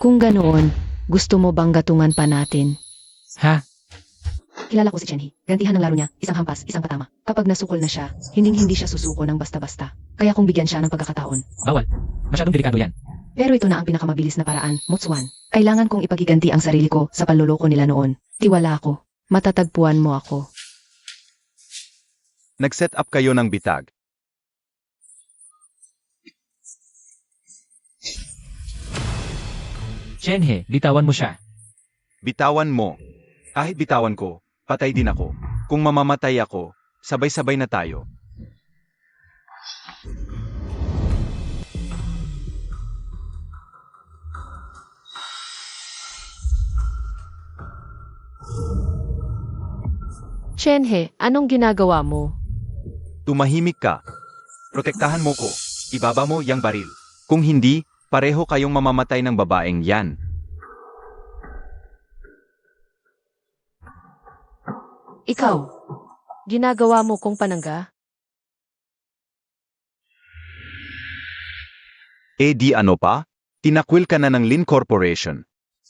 Kung ganoon, gusto mo bang gatungan pa natin? Ha? Kilala ko si Chenhi. Gantihan ng laro niya, isang hampas, isang patama. Kapag nasukol na siya, hindi siya susuko ng basta-basta. Kaya kung bigyan siya ng pagkakataon. Bawal. Masyadong delikado yan. Pero ito na ang pinakamabilis na paraan, Moxuan. Kailangan kong ipagiganti ang sarili ko sa panloloko nila noon. Tiwala ako. Matatagpuan mo ako. Nag-set up kayo ng bitag. Chenhe, bitawan mo siya. Bitawan mo. Kahit bitawan ko, patay din ako. Kung mamamatay ako, sabay-sabay na tayo. Chenhe, anong ginagawa mo? Tumahimik ka. Protektahan mo ko. Ibaba mo yang baril. Kung hindi, pareho kayong mamamatay ng babaeng yan. Ikaw. Ginagawa mo kong panangga? Eh di ano pa? Tinakwil ka na ng Lin Corporation.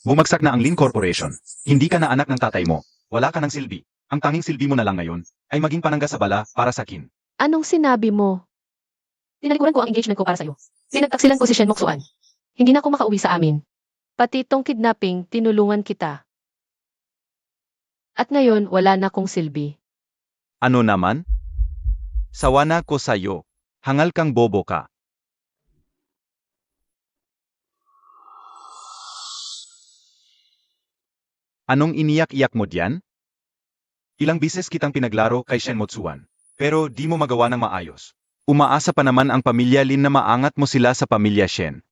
Bumagsak na ang Lin Corporation. Hindi ka na anak ng tatay mo. Wala ka ng silbi. Ang tanging silbi mo na lang ngayon ay maging panangga sa bala para sa akin. Anong sinabi mo? Tinalikuran ko ang engagement ko para sa'yo. Pinagtaksilan ko si Shen Moksuan. Hindi na ako makauwi sa amin. Pati itong kidnapping, tinulungan kita. At ngayon, wala na kong silbi. Ano naman? Sawa na ko sa'yo. Hangal kang bobo ka. Anong iniyak-iyak mo diyan? Ilang bises kitang pinaglaro kay Shen Motsuan, pero di mo magawa ng maayos. Umaasa pa naman ang pamilya Lin na maangat mo sila sa pamilya Shen.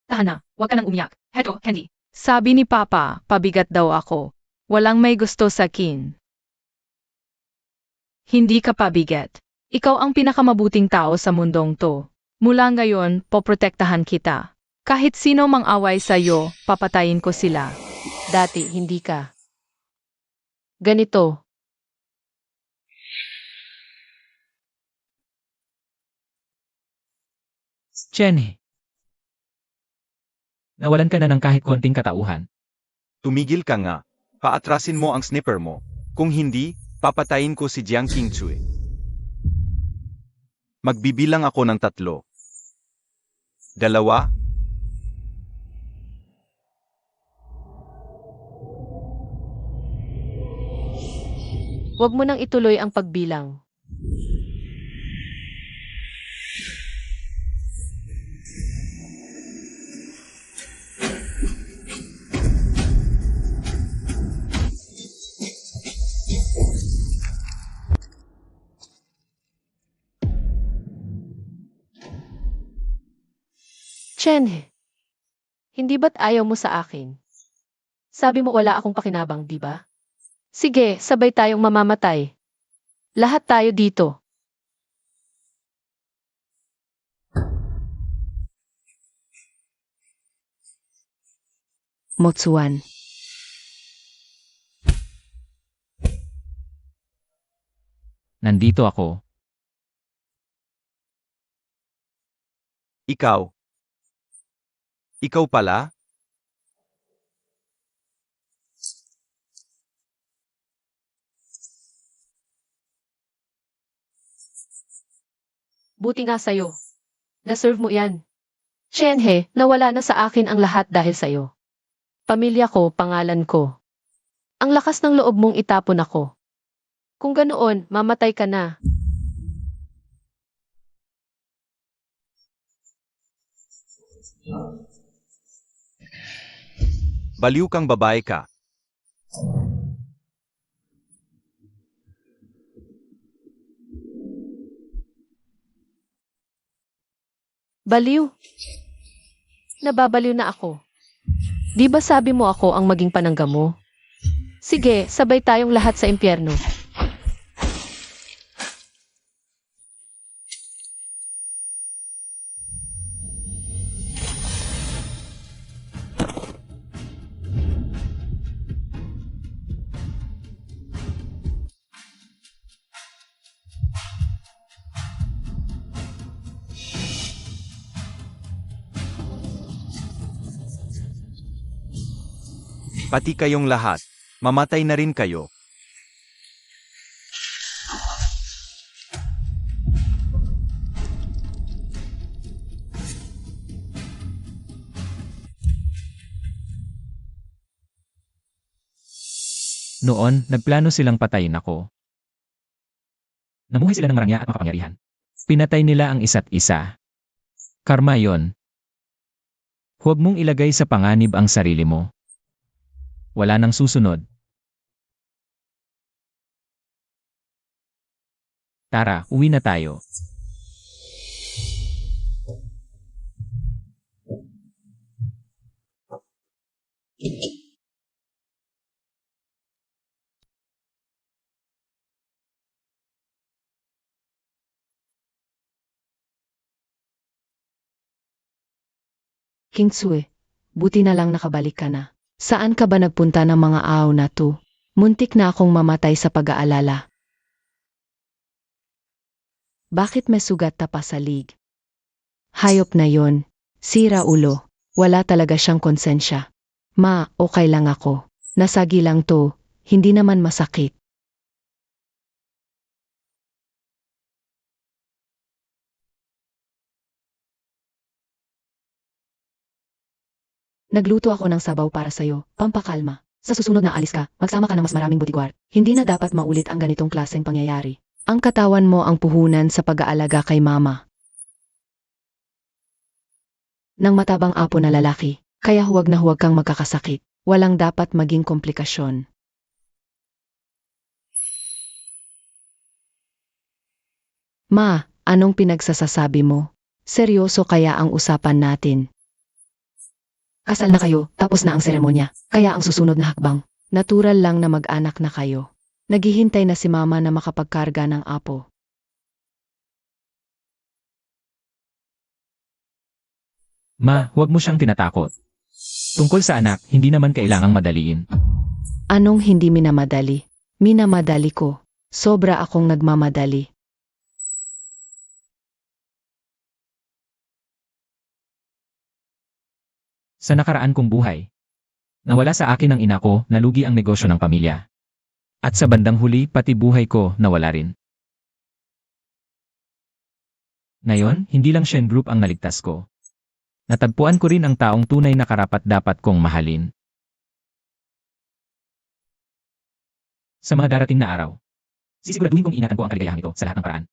Tahan na, huwag ka nang umiyak. Heto, Candy. Sabi ni Papa, pabigat daw ako. Walang may gusto sa akin. Hindi ka pabigat. Ikaw ang pinakamabuting tao sa mundong to. Mula ngayon, poprotektahan kita. Kahit sino mang away sa'yo, papatayin ko sila. Dati, hindi ka. Ganito. Chen. Nawalan ka na ng kahit konting katauhan. Tumigil ka nga. Paatrasin mo ang sniper mo. Kung hindi, papatayin ko si Jiang Qingchui. Magbibilang ako ng 3. 2. Huwag mo nang ituloy ang pagbilang. Chen, hindi ba't ayaw mo sa akin? Sabi mo wala akong pakinabang, di ba? Sige, sabay tayong mamamatay. Lahat tayo dito. Motsuan. Nandito ako. Ikaw. Ikaw pala? Buti nga sa'yo. Deserve mo yan. Shenhe, nawala na sa akin ang lahat dahil sa'yo. Pamilya ko, pangalan ko. Ang lakas ng loob mong itapon ako. Kung ganoon, mamatay ka na. Baliw kang babae ka. Baliw. Nababaliw na ako. Di ba sabi mo ako ang maging panangga mo? Sige, sabay tayong lahat sa impyerno. Pati kayong lahat. Mamatay na rin kayo. Noon, nagplano silang patayin ako. Namuhay sila ng marangya at makapangyarihan. Pinatay nila ang isa't isa. Karma yon. Huwag mong ilagay sa panganib ang sarili mo. Wala nang susunod. Tara, uwi na tayo. Qingcui, buti na lang nakabalik ka na. Saan ka ba nagpunta ng mga araw na to? Muntik na akong mamatay sa pag-aalala. Bakit may sugat ta pa sa lig? Hayop na yon. Sira ulo. Wala talaga siyang konsensya. Ma, okay lang ako. Nasagi lang to. Hindi naman masakit. Nagluto ako ng sabaw para sa'yo, pampakalma. Sa susunod na alis ka, magsama ka ng mas maraming bodyguard. Hindi na dapat maulit ang ganitong klaseng pangyayari. Ang katawan mo ang puhunan sa pag-aalaga kay mama. Nang matabang apo na lalaki, kaya huwag na huwag kang magkakasakit. Walang dapat maging komplikasyon. Ma, anong pinagsasasabi mo? Seryoso kaya ang usapan natin? Kasal na kayo, tapos na ang seremonya. Kaya ang susunod na hakbang, natural lang na mag-anak na kayo. Naghihintay na si mama na makapagkarga ng apo. Ma, huwag mo siyang tinatakot. Tungkol sa anak, hindi naman kailangang madaliin. Anong hindi minamadali? Minamadali ko. Sobra akong nagmamadali. Sa nakaraan kong buhay, nawala sa akin ang ina ko, nalugi ang negosyo ng pamilya. At sa bandang huli, pati buhay ko nawala rin. Ngayon, hindi lang Shen Group ang naligtas ko. Natagpuan ko rin ang taong tunay na karapat-dapat kong mahalin. Sa mga darating na araw, sisiguraduhin kong ingatan ko ang kaligayahan nito sa lahat ng paraan.